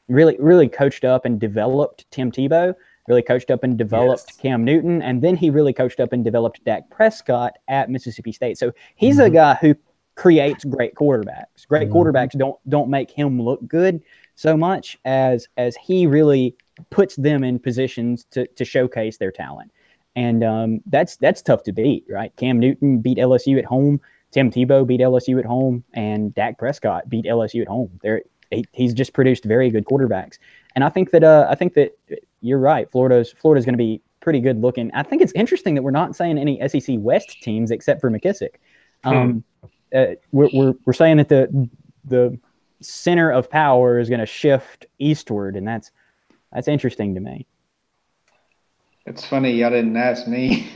S2: really coached up and developed Tim Tebow, really coached up and developed Cam Newton, and then he really coached up and developed Dak Prescott at Mississippi State. So he's a guy who creates great quarterbacks. Great quarterbacks don't make him look good so much as he really puts them in positions to showcase their talent. And that's tough to beat, right? Cam Newton beat LSU at home, Tim Tebow beat LSU at home, and Dak Prescott beat LSU at home. he's just produced very good quarterbacks. And I think that you're right. Florida's going to be pretty good looking. I think it's interesting that we're not saying any SEC West teams except for McKissick. We're saying that the center of power is going to shift eastward, and that's interesting to me.
S1: It's funny y'all didn't ask me.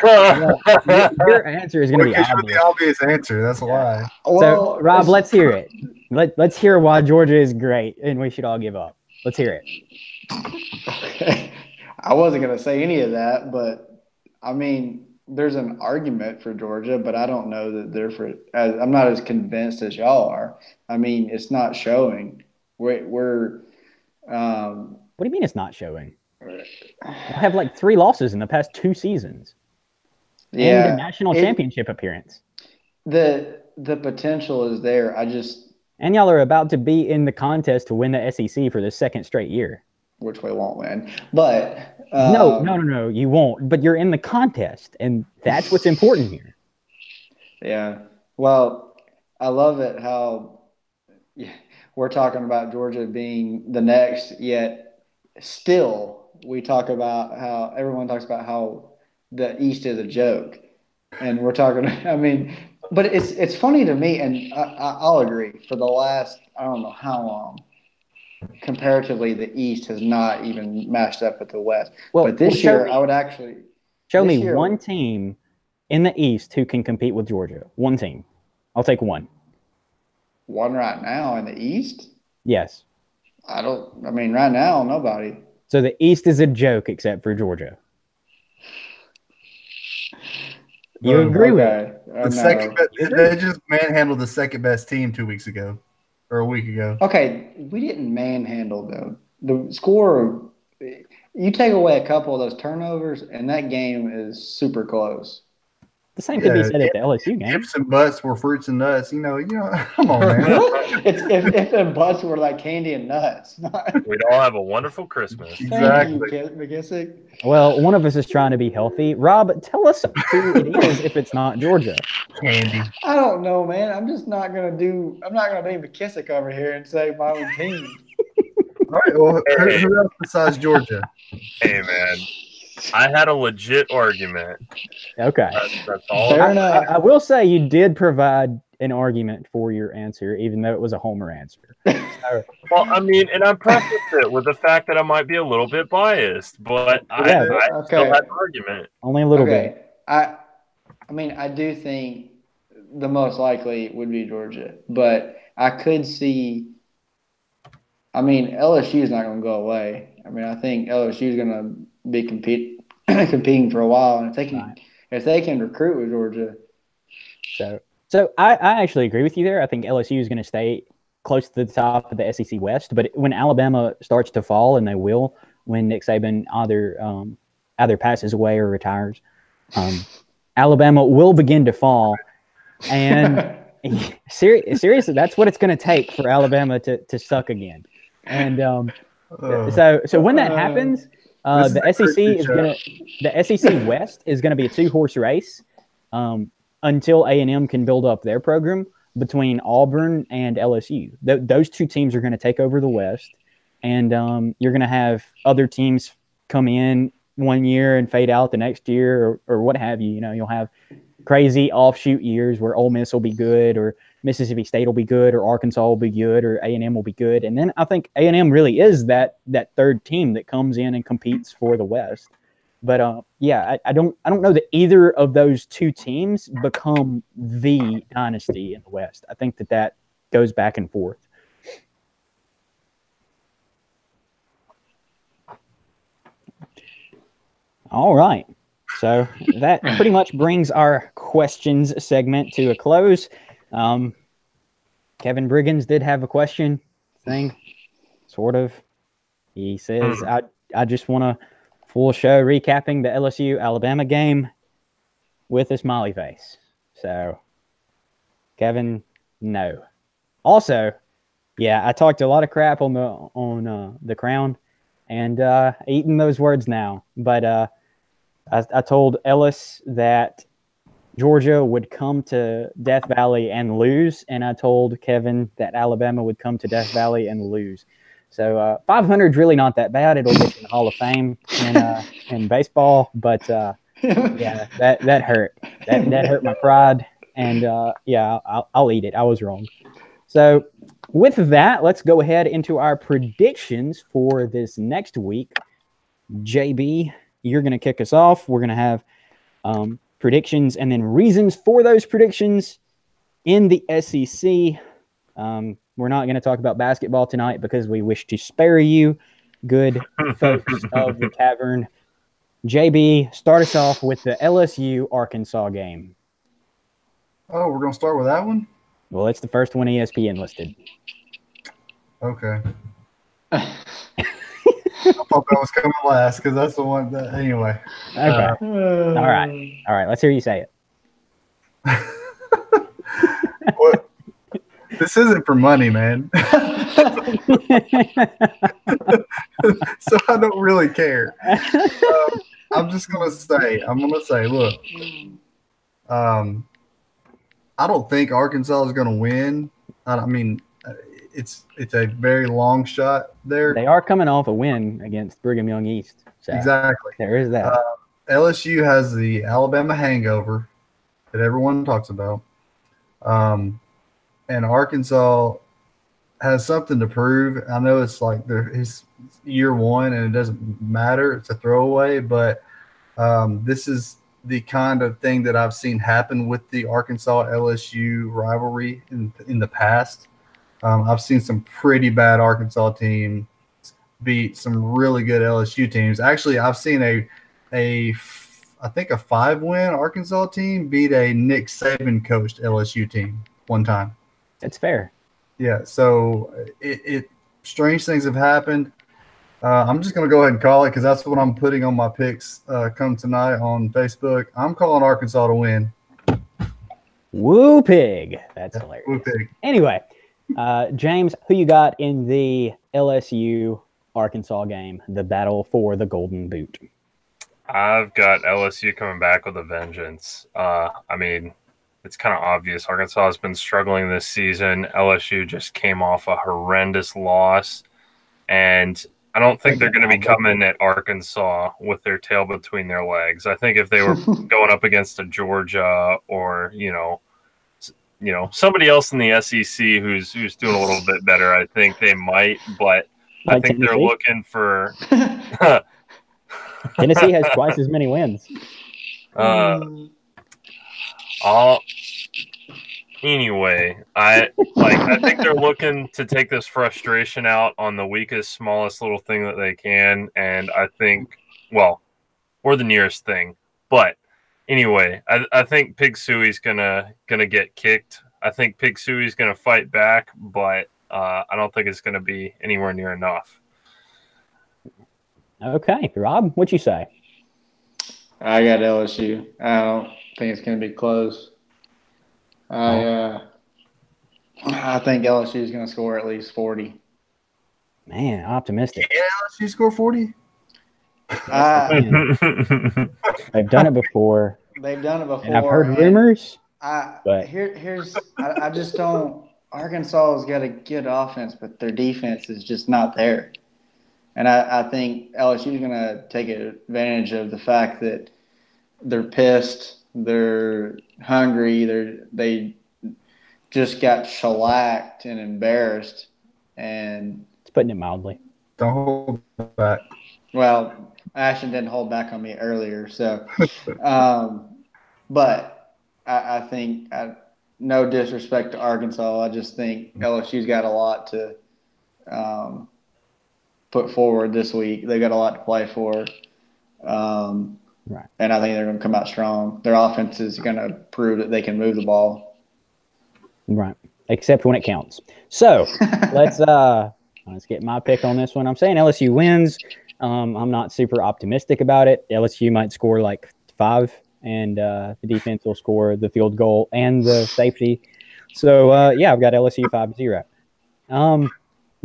S2: Your answer is going to be obvious.
S3: You're the obvious answer. That's why.
S2: So, Rob, let's hear it. Let's hear why Georgia is great, and we should all give up. Let's hear it.
S1: Okay. I wasn't going to say any of that, but I mean, there's an argument for Georgia, but I don't know that I'm not as convinced as y'all are. I mean, it's not showing. We're
S2: what do you mean it's not showing? I have like 3 losses in the past 2 seasons.
S1: Yeah,
S2: and a national championship appearance.
S1: The potential is there.
S2: And y'all are about to be in the contest to win the SEC for the 2nd straight year.
S1: Which we won't win. But
S2: no, you won't. But you're in the contest, and that's what's important here.
S1: Yeah. Well, I love it how we're talking about Georgia being the next, yet still we talk about how everyone talks about how the East is a joke. And we're talking, I mean, but it's funny to me, and I'll agree, for the last, I don't know how long, comparatively, the East has not even matched up with the West. But this year, I would actually
S2: show me one team in the East who can compete with Georgia. One team. I'll take one.
S1: One right now in the East?
S2: Yes.
S1: Right now, nobody.
S2: So the East is a joke except for Georgia. You agree with it?
S3: They just manhandled the second best team 2 weeks ago. Or a week ago.
S1: Okay, we didn't manhandle though. The score, you take away a couple of those turnovers, and that game is super close.
S2: The same could be said at the LSU game.
S3: Ifs and buts were fruits and nuts. You know. Come on, man.
S1: It's if and buts were like candy and nuts.
S4: We'd all have a wonderful Christmas.
S1: Exactly. Thank you, McKissick.
S2: Well, one of us is trying to be healthy. Rob, tell us who it is if it's not Georgia.
S3: Candy.
S1: I don't know, man. I'm not gonna be McKissick over here and say my own team.
S3: All right. Well, who else besides Georgia?
S4: Hey, man. I had a legit argument.
S2: Okay.
S4: That's all.
S1: Fair enough.
S2: I will say you did provide an argument for your answer, even though it was a homer answer.
S4: Well, I mean, and I prefaced it with the fact that I might be a little bit biased, but I still had an argument.
S2: Only a little bit.
S1: I do think the most likely would be Georgia, but I could see. LSU is not going to go away. I think LSU is going to be competing for a while, and if they can recruit with Georgia.
S2: So I actually agree with you there. I think LSU is going to stay close to the top of the SEC West, but when Alabama starts to fall, and they will when Nick Saban either passes away or retires, Alabama will begin to fall. And seriously, that's what it's going to take for Alabama to suck again. And so when that happens, the SEC West is going to be a 2-horse race until A&M can build up their program between Auburn and LSU. Those 2 teams are going to take over the West, and you're going to have other teams come in one year and fade out the next year, or what have you. You'll have crazy offshoot years where Ole Miss will be good, or Mississippi State will be good, or Arkansas will be good, or A&M will be good. And then I think A&M really is that third team that comes in and competes for the West. But I don't know that either of those 2 teams become the dynasty in the West. I think that goes back and forth. All right. So that pretty much brings our questions segment to a close. Kevin Briggins did have a question thing, sort of. He says, I just want a full show recapping the LSU-Alabama game with a smiley face. So, Kevin, no. Also, yeah, I talked a lot of crap on the Crown, and eating those words now. But I told Ellis that Georgia would come to Death Valley and lose, and I told Kevin that Alabama would come to Death Valley and lose. So 500 is really not that bad. It'll get you in the Hall of Fame in baseball, but yeah, that hurt. That hurt my pride, and yeah, I'll eat it. I was wrong. So with that, let's go ahead into our predictions for this next week. JB, you're going to kick us off. We're going to have predictions and then reasons for those predictions in the SEC. We're not going to talk about basketball tonight because we wish to spare you, good folks of the tavern. JB, start us off with the LSU-Arkansas game.
S3: Oh, we're going to start with that one?
S2: Well, it's the first one ESPN listed.
S3: Okay. I thought that was coming last because that's the one that, anyway.
S2: Okay. All right. Let's hear you say it.
S3: What? This isn't for money, man. So I don't really care. I'm going to say, look, I don't think Arkansas is going to win. I mean, it's a very long shot there.
S2: They are coming off a win against Brigham Young East. So
S3: exactly.
S2: There is that.
S3: LSU has the Alabama hangover that everyone talks about. And Arkansas has something to prove. I know it's like his year one and it doesn't matter. It's a throwaway, but this is the kind of thing that I've seen happen with the Arkansas-LSU rivalry in the past. I've seen some pretty bad Arkansas teams beat some really good LSU teams. Actually, I've seen I think a 5-win Arkansas team beat a Nick Saban coached LSU team one time.
S2: That's fair.
S3: Yeah, so strange things have happened. I'm just going to go ahead and call it because that's what I'm putting on my picks come tonight on Facebook. I'm calling Arkansas to win.
S2: Woo pig. That's hilarious.
S3: Woo pig.
S2: Anyway, James, who you got in the LSU-Arkansas game, the battle for the Golden Boot?
S4: I've got LSU coming back with a vengeance. I mean, it's kind of obvious. Arkansas has been struggling this season. LSU just came off a horrendous loss, and I don't think they're going to be coming at Arkansas with their tail between their legs. I think if they were going up against a Georgia or, somebody else in the SEC who's doing a little bit better, I think they might, but I think they're looking for
S2: Tennessee has twice as many wins.
S4: Anyway, I think they're looking to take this frustration out on the weakest, smallest little thing that they can, and I think, or the nearest thing. But anyway, I think Pig Suey's gonna get kicked. I think Pig Suey's gonna fight back, but I don't think it's gonna be anywhere near enough.
S2: Okay, Rob, what'd you say?
S1: I got LSU. I don't think it's going to be close. I think LSU is going to score at least 40.
S2: Man, optimistic.
S3: Yeah, LSU score 40?
S2: They've done it before.
S1: They've done it before.
S2: And I've heard rumors.
S1: I just don't. Arkansas has got a good offense, but their defense is just not there. And I think LSU is going to take advantage of the fact that they're pissed, they're hungry, they just got shellacked and embarrassed. And
S2: it's putting it mildly.
S3: Don't hold back.
S1: Well, Ashton didn't hold back on me earlier, so. But I think, no disrespect to Arkansas, I just think LSU's got a lot to put forward this week. They got a lot to play for.
S2: Right.
S1: And I think they're going to come out strong. Their offense is going to prove that they can move the ball.
S2: Right. Except when it counts. So let's get my pick on this one. I'm saying LSU wins. I'm not super optimistic about it. LSU might score like 5, and the defense will score the field goal and the safety. So, I've got LSU 5-0.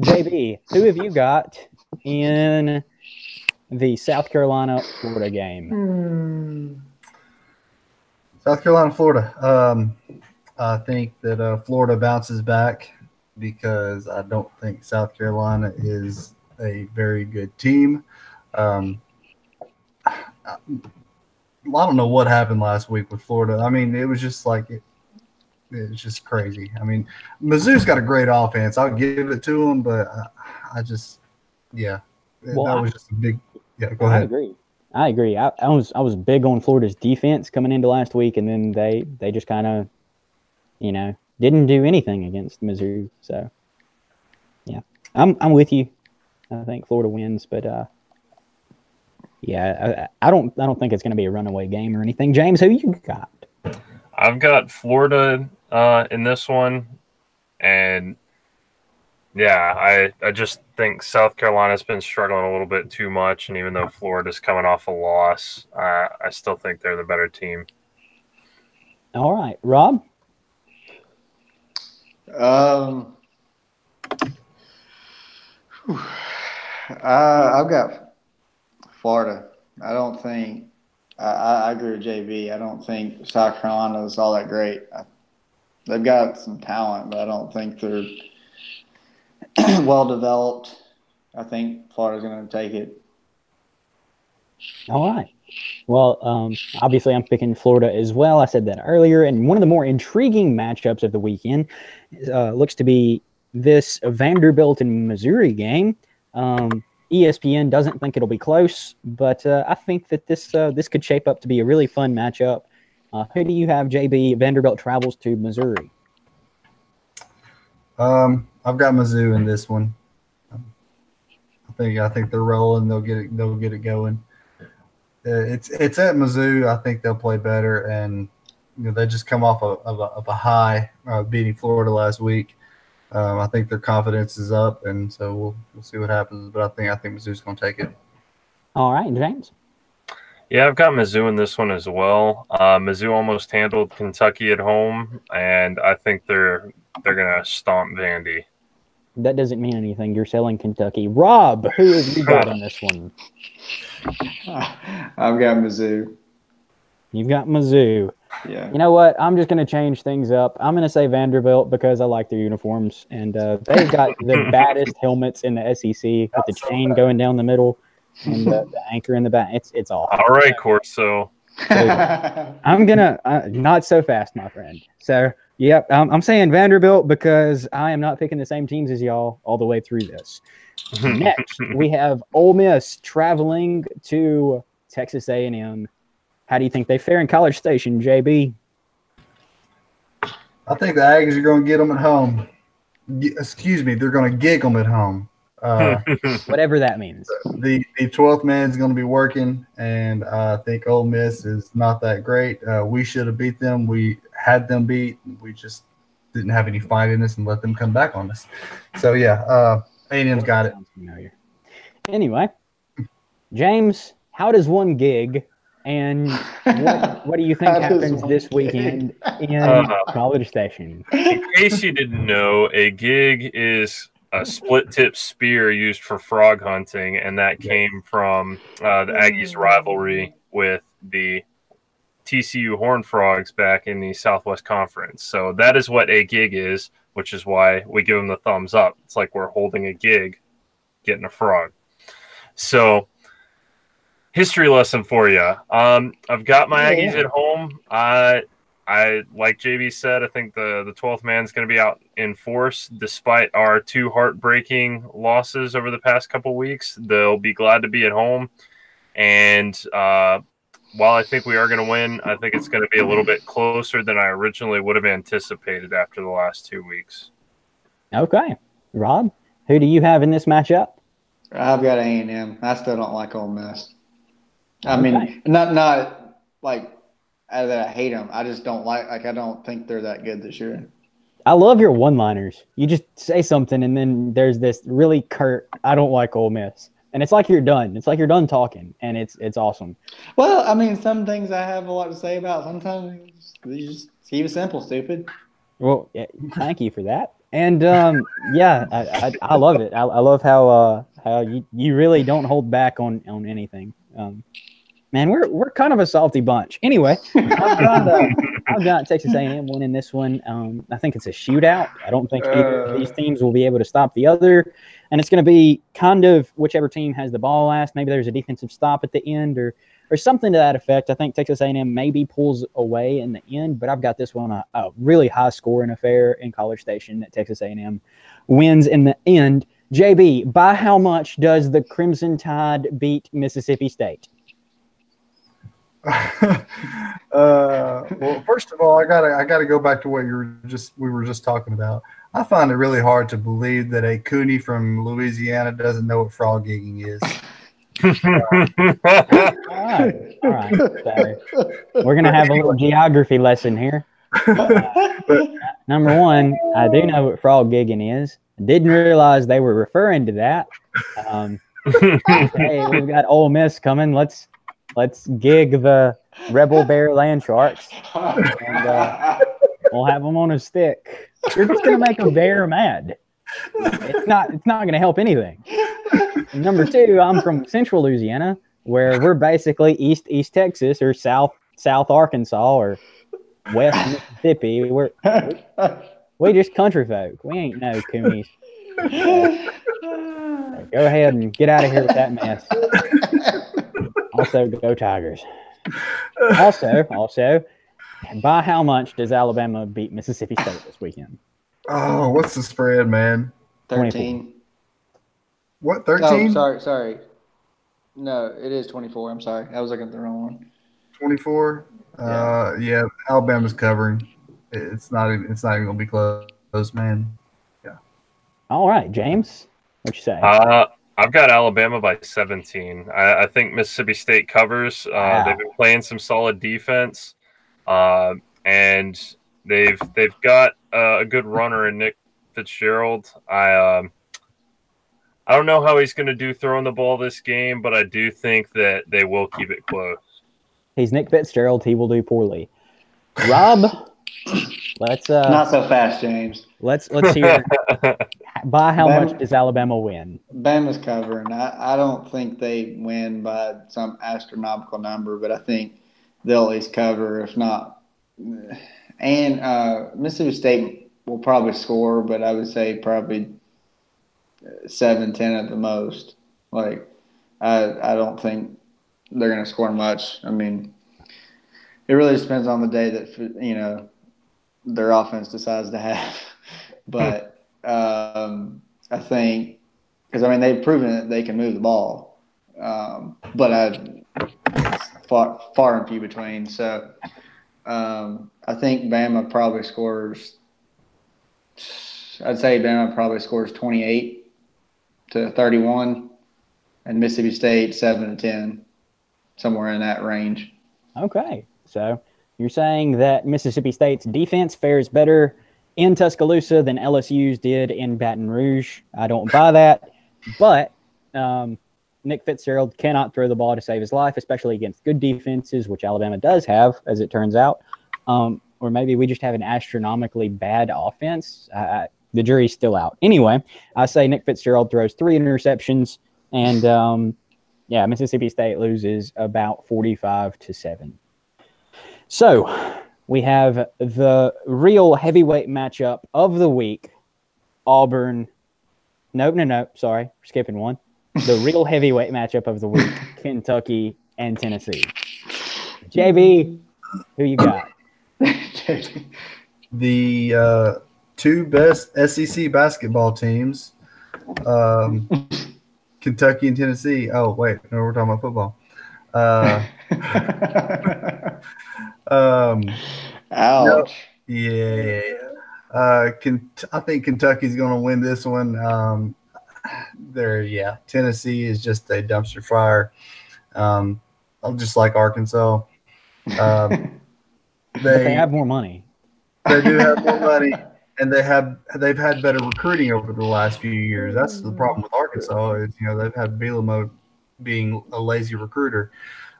S2: JB, who have you got in the South Carolina-Florida game?
S3: South Carolina, Florida. I think that Florida bounces back because I don't think South Carolina is a very good team. I don't know what happened last week with Florida. I mean, it was just like it's just crazy. I mean, Mizzou's got a great offense. I'll give it to them, but I just, yeah,
S2: Well,
S3: that was just a big. Yeah, go ahead.
S2: I agree. I was big on Florida's defense coming into last week, and then they just kind of, didn't do anything against Mizzou. So, yeah, I'm with you. I think Florida wins, but yeah, I don't think it's going to be a runaway game or anything. James, who you got?
S4: I've got Florida in this one, and yeah, I just think South Carolina's been struggling a little bit too much, and even though Florida's coming off a loss, I still think they're the better team.
S2: All right, Rob.
S1: I've got Florida. I don't think I agree with JB. I don't think South Carolina is all that great. They've got some talent, but I don't think they're well developed. I think Florida's going to take it.
S2: All right. Well, obviously, I'm picking Florida as well. I said that earlier. And one of the more intriguing matchups of the weekend looks to be this Vanderbilt and Missouri game. ESPN doesn't think it'll be close, but I think that this could shape up to be a really fun matchup. Who do you have, JB? Vanderbilt travels to Missouri.
S3: I've got Mizzou in this one. I think they're rolling. They'll get it going. It's at Mizzou. I think they'll play better, and they just come off of a high beating Florida last week. I think their confidence is up, and so we'll see what happens. But I think Mizzou's going to take it.
S2: All right, James.
S4: Yeah, I've got Mizzou in this one as well. Mizzou almost handled Kentucky at home, and I think they're going to stomp Vandy.
S2: That doesn't mean anything. You're selling Kentucky. Rob, who have you got in this one?
S1: I've got Mizzou.
S2: You've got Mizzou.
S1: Yeah.
S2: You know what? I'm just going to change things up. I'm going to say Vanderbilt because I like their uniforms, and they've got the baddest helmets in the SEC with the chain going down the middle and the anchor in the back. It's awesome.
S4: All right, Corso.
S2: So I'm gonna not so fast, my friend. So yep, I'm saying Vanderbilt because I am not picking the same teams as y'all all the way through this. Next, we have Ole Miss traveling to Texas A&M. How do you think they fare in College Station, JB?
S3: I think the Aggies are going to get them at home. Excuse me, they're going to gig them at home.
S2: Whatever that means.
S3: The 12th man is going to be working, and I think Ole Miss is not that great. We should have beat them. We had them beat. We just didn't have any fight in us and let them come back on us. So, yeah, A&M's got it.
S2: Anyway, James, how does one gig, and what do you think happens this weekend in College Station?
S4: In case you didn't know, a gig is a split-tip spear used for frog hunting, and that came from the Aggies' rivalry with the TCU Horned Frogs back in the Southwest Conference. So that is what a gig is, which is why we give them the thumbs up. It's like we're holding a gig, getting a frog. So, history lesson for you. I've got my Aggies at home. I like JB said, I think the 12th man is going to be out in force despite our two heartbreaking losses over the past couple weeks. They'll be glad to be at home. And while I think we are going to win, I think it's going to be a little bit closer than I originally would have anticipated after the last 2 weeks.
S2: Okay. Rob, who do you have in this matchup?
S1: I've got A&M. I still don't like Ole Miss. I mean, not like that I hate them. I just don't like I don't think they're that good this year.
S2: I love your one-liners. You just say something, and then there's this really curt, I don't like Ole Miss. And it's like you're done. It's like you're done talking, and it's awesome.
S1: Well, I mean, some things I have a lot to say about. Sometimes you just keep it simple, stupid.
S2: Well, yeah, thank you for that. And, yeah, I love it. I love how you really don't hold back on anything. Man, we're kind of a salty bunch. Anyway, I've got Texas A&M winning this one. I think it's a shootout. I don't think either of these teams will be able to stop the other, and it's going to be kind of whichever team has the ball last. Maybe there's a defensive stop at the end or something to that effect. I think Texas A&M maybe pulls away in the end, but I've got this one a really high-scoring affair in College Station that Texas A&M wins in the end. JB, by how much does the Crimson Tide beat Mississippi State?
S3: Well, first of all, I gotta go back to what we were just talking about. I find it really hard to believe that a Cooney from Louisiana doesn't know what frog gigging is.
S2: All right. So we're gonna have a little geography lesson here. Number one, I do know what frog gigging is. I didn't realize they were referring to that. Hey, we've got Ole Miss coming. Let's gig the Rebel Bear Land Sharks, and we'll have them on a stick. You're just gonna make a bear mad. It's not gonna help anything. Number two, I'm from Central Louisiana, where we're basically East Texas or South Arkansas or West Mississippi. We just country folk. We ain't no coonies. So go ahead and get out of here with that mess. Also, go Tigers. Also, by how much does Alabama beat Mississippi State this weekend?
S3: Oh, what's the spread, man?
S1: 13.
S3: What, 13?
S1: Oh, sorry. No, it is 24. I'm sorry. I was looking at the wrong one.
S3: 24? Yeah, Alabama's covering. It's not even going to be close, man. Yeah.
S2: All right, James, what you say?
S4: I've got Alabama by 17. I think Mississippi State covers.
S2: Wow.
S4: They've been playing some solid defense, and they've got a good runner in Nick Fitzgerald. I don't know how he's going to do throwing the ball this game, but I do think that they will keep it close.
S2: He's Nick Fitzgerald. He will do poorly. Rob, let's
S1: not so fast, James.
S2: Let's hear. By how much does Alabama win?
S1: Bama's covering. I don't think they win by some astronomical number, but I think they'll at least cover, if not. And Mississippi State will probably score, but I would say probably 7-10 at the most. Like, I don't think they're going to score much. I mean, it really just depends on the day that, their offense decides to have. But I think – because, they've proven that they can move the ball. But far and few between. So, I think Bama probably scores – I'd say Bama probably scores 28-31, and Mississippi State 7-10, somewhere in that range.
S2: Okay, so you're saying that Mississippi State's defense fares better in Tuscaloosa than LSU's did in Baton Rouge. I don't buy that, but Nick Fitzgerald cannot throw the ball to save his life, especially against good defenses, which Alabama does have, as it turns out. Or maybe we just have an astronomically bad offense. The jury's still out. Anyway, I say Nick Fitzgerald throws 3 interceptions, and Mississippi State loses about 45-7. So we have the real heavyweight matchup of the week. Auburn. No, sorry, skipping one. The real heavyweight matchup of the week, Kentucky and Tennessee. JB, who you got?
S3: The 2 best SEC basketball teams, Kentucky and Tennessee. Oh, wait, no, we're talking about football.
S1: Ouch.
S3: Yeah. I think Kentucky's going to win this one. Tennessee is just a dumpster fire. Just like Arkansas.
S2: But they have more money.
S3: They do have more money, and they've had better recruiting over the last few years. That's the problem with Arkansas is they've had Bielema being a lazy recruiter.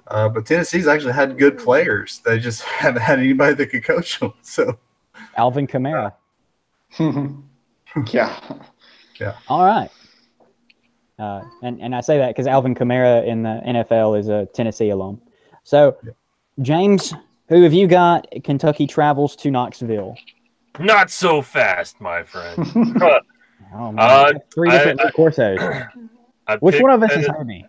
S3: But Tennessee's actually had good players. They just haven't had anybody that could coach them. So,
S2: Alvin Kamara.
S1: Yeah.
S2: All right. And I say that because Alvin Kamara in the NFL is a Tennessee alum. So, James, who have you got? Kentucky travels to Knoxville.
S4: Not so fast, my friend.
S2: Oh man, three different Corsos. Which one of us is Herbie?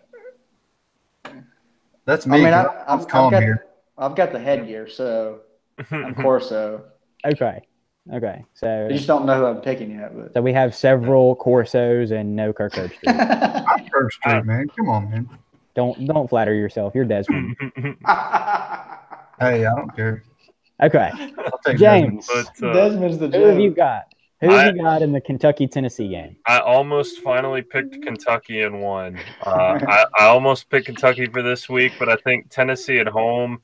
S3: That's me.
S1: I've got the headgear, so I'm Corso.
S2: Okay. So
S1: you just don't know who I'm picking yet. But.
S2: So we have several Corsos and no Kirk Herbstreit.
S3: I'm Herbstreit, man. Come on, man.
S2: Don't flatter yourself. You're Desmond.
S3: Hey, I don't care.
S2: Okay, James.
S1: Desmond's the joke.
S2: Who have you got? Who have you got in the Kentucky-Tennessee game?
S4: I almost finally picked Kentucky and won. I almost picked Kentucky for this week, but I think Tennessee at home,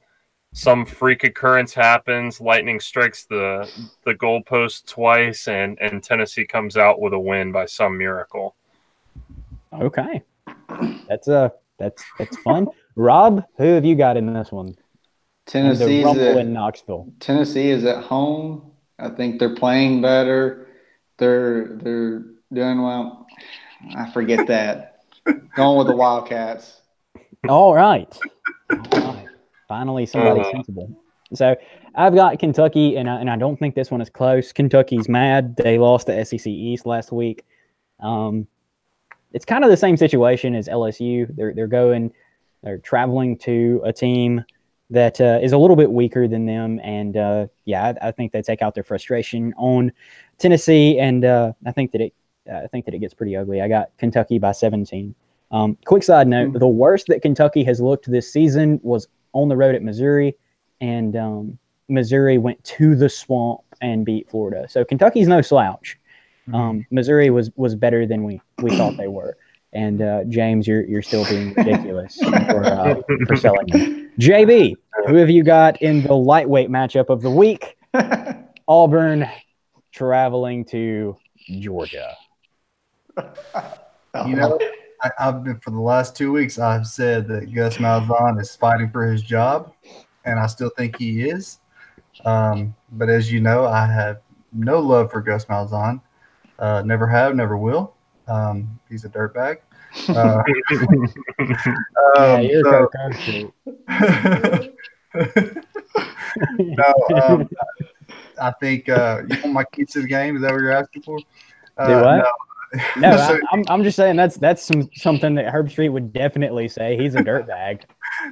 S4: some freak occurrence happens. Lightning strikes the goalpost twice, and Tennessee comes out with a win by some miracle.
S2: Okay, that's fun. Rob, who have you got in this one?
S1: Tennessee
S2: in Knoxville.
S1: Tennessee is at home. I think they're playing better. They're doing well. I forget that. Going with the Wildcats.
S2: All right. Finally, somebody sensible. So I've got Kentucky, and I don't think this one is close. Kentucky's mad. They lost to SEC East last week. It's kind of the same situation as LSU. They're traveling to a team that is a little bit weaker than them, and I think they take out their frustration on Tennessee, and I think that it gets pretty ugly. I got Kentucky by 17. Quick side note: the worst that Kentucky has looked this season was on the road at Missouri, and Missouri went to the swamp and beat Florida. So Kentucky's no slouch. Missouri was better than we thought they were. And James, you're still being ridiculous for selling them. JB, who have you got in the lightweight matchup of the week? Auburn traveling to Georgia.
S3: You know, I've been for the last 2 weeks. I've said that Gus Malzahn is fighting for his job, and I still think he is. But as you know, I have no love for Gus Malzahn. Never have, never will. He's a dirtbag. I think you want my keys to the game. Is that what you're asking for?
S2: Do what? No, I'm just saying that's something that Herbstreit would definitely say. He's a dirtbag.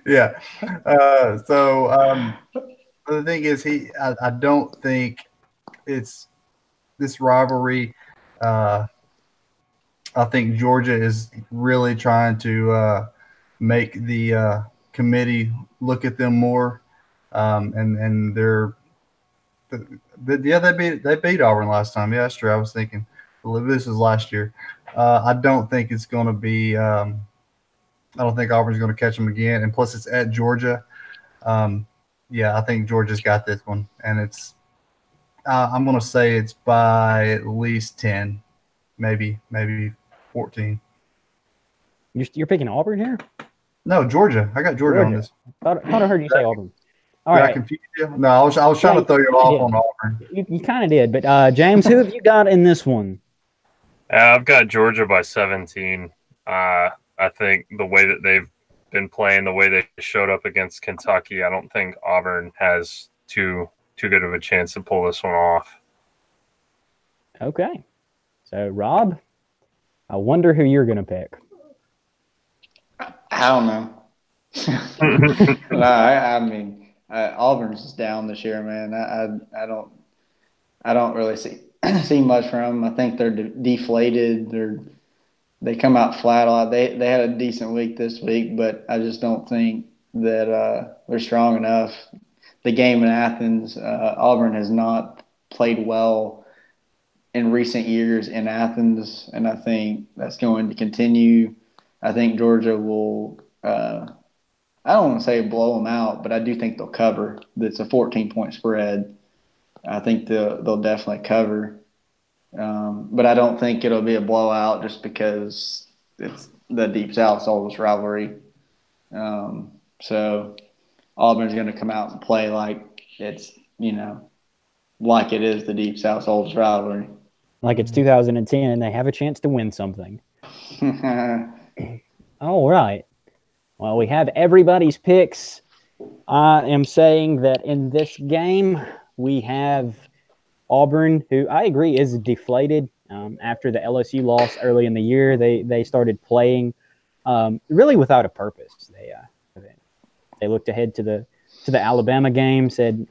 S3: Yeah. The thing is, I don't think it's this rivalry. I think Georgia is really trying to make the committee look at them more, and they beat Auburn last time. Yeah, that's true. I was thinking this was last year. I don't think it's going to be. I don't think Auburn's going to catch them again, and plus it's at Georgia. I think Georgia's got this one, and it's. I'm going to say it's by at least 10, maybe 14.
S2: You're picking Auburn here?
S3: No, Georgia. I got Georgia on this.
S2: Thought I heard you say Auburn. All
S3: Did
S2: right.
S3: I confuse you? No, I was trying to throw you off on Auburn.
S2: You kind of did, but James, who have you got in this one?
S4: I've got Georgia by 17. I think the way that they've been playing, the way they showed up against Kentucky, I don't think Auburn has too good of a chance to pull this one off.
S2: Okay. So, Rob, I wonder who you're going to pick.
S1: I don't know. I mean, Auburn's is down this year, man. I don't really see much from them. I think they're deflated. They come out flat a lot. They had a decent week this week, but I just don't think that they're strong enough. The game in Athens, Auburn has not played well in recent years in Athens, and I think that's going to continue. I think Georgia will I don't want to say blow them out, but I do think they'll cover. It's a 14-point spread. I think they'll definitely cover. But I don't think it'll be a blowout just because it's the Deep South's oldest rivalry. So Auburn's going to come out and play like it's, like it is the Deep South's oldest rivalry.
S2: Like it's 2010 and they have a chance to win something. All right. Well, we have everybody's picks I am saying that in this game, we have Auburn, who I agree is deflated after the LSU loss early in the year. They started playing really without a purpose. They looked ahead to the Alabama game, said,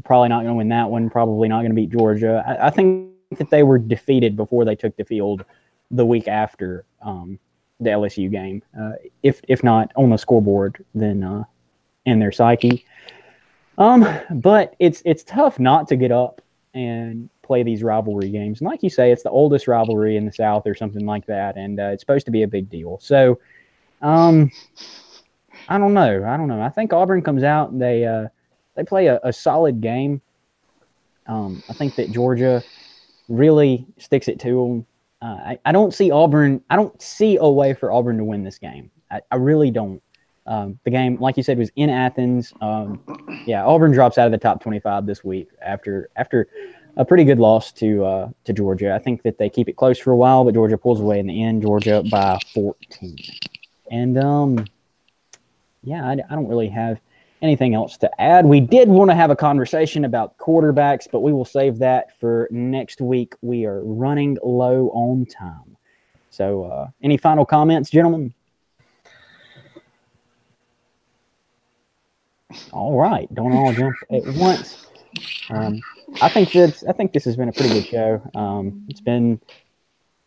S2: probably not going to win that one, probably not going to beat Georgia. I think that they were defeated before they took the field the week after the LSU game. If not on the scoreboard, then in their psyche. But it's tough not to get up and play these rivalry games. And like you say, it's the oldest rivalry in the South or something like that, and it's supposed to be a big deal. So, I don't know. I think Auburn comes out and they play a solid game. I think that Georgia really sticks it to them. I don't see Auburn. I don't see a way for Auburn to win this game. I really don't. The game, like you said, was in Athens. Auburn drops out of the top 25 this week after a pretty good loss to Georgia. I think that they keep it close for a while, but Georgia pulls away in the end. Georgia by 14. And I don't really have anything else to add. We did want to have a conversation about quarterbacks, but we will save that for next week. We are running low on time. So, any final comments, gentlemen? All right, don't all jump at once. I think this has been a pretty good show. It's been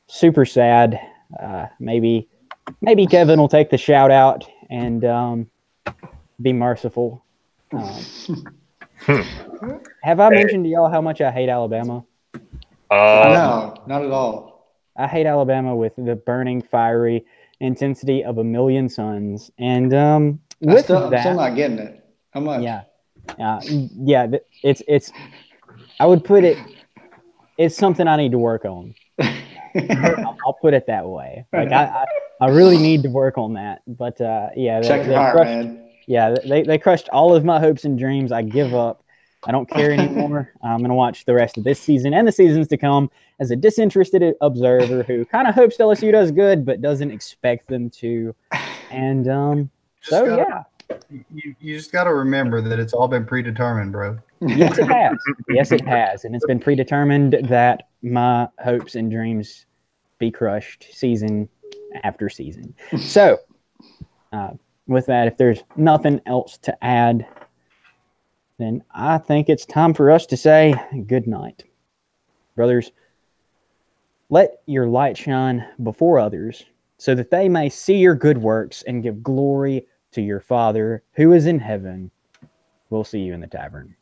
S2: super sad. Maybe Kevin will take the shout out and be merciful. Have I mentioned to y'all how much I hate Alabama?
S1: No, not at all.
S2: I hate Alabama with the burning, fiery intensity of a million suns. And
S1: I'm still not getting it. How much?
S2: It's. I would put it. It's something I need to work on. I'll put it that way. Like I really need to work on that. But
S1: check your heart, man.
S2: Yeah, they crushed all of my hopes and dreams. I give up. I don't care anymore. I'm going to watch the rest of this season and the seasons to come as a disinterested observer who kind of hopes LSU does good but doesn't expect them to. And
S3: You just got to remember that it's all been predetermined, bro.
S2: Yes, it has. Yes, it has. And it's been predetermined that my hopes and dreams be crushed season after season. So, with that, if there's nothing else to add, then I think it's time for us to say good night. Brothers, let your light shine before others so that they may see your good works and give glory to your Father who is in heaven. We'll see you in the tavern.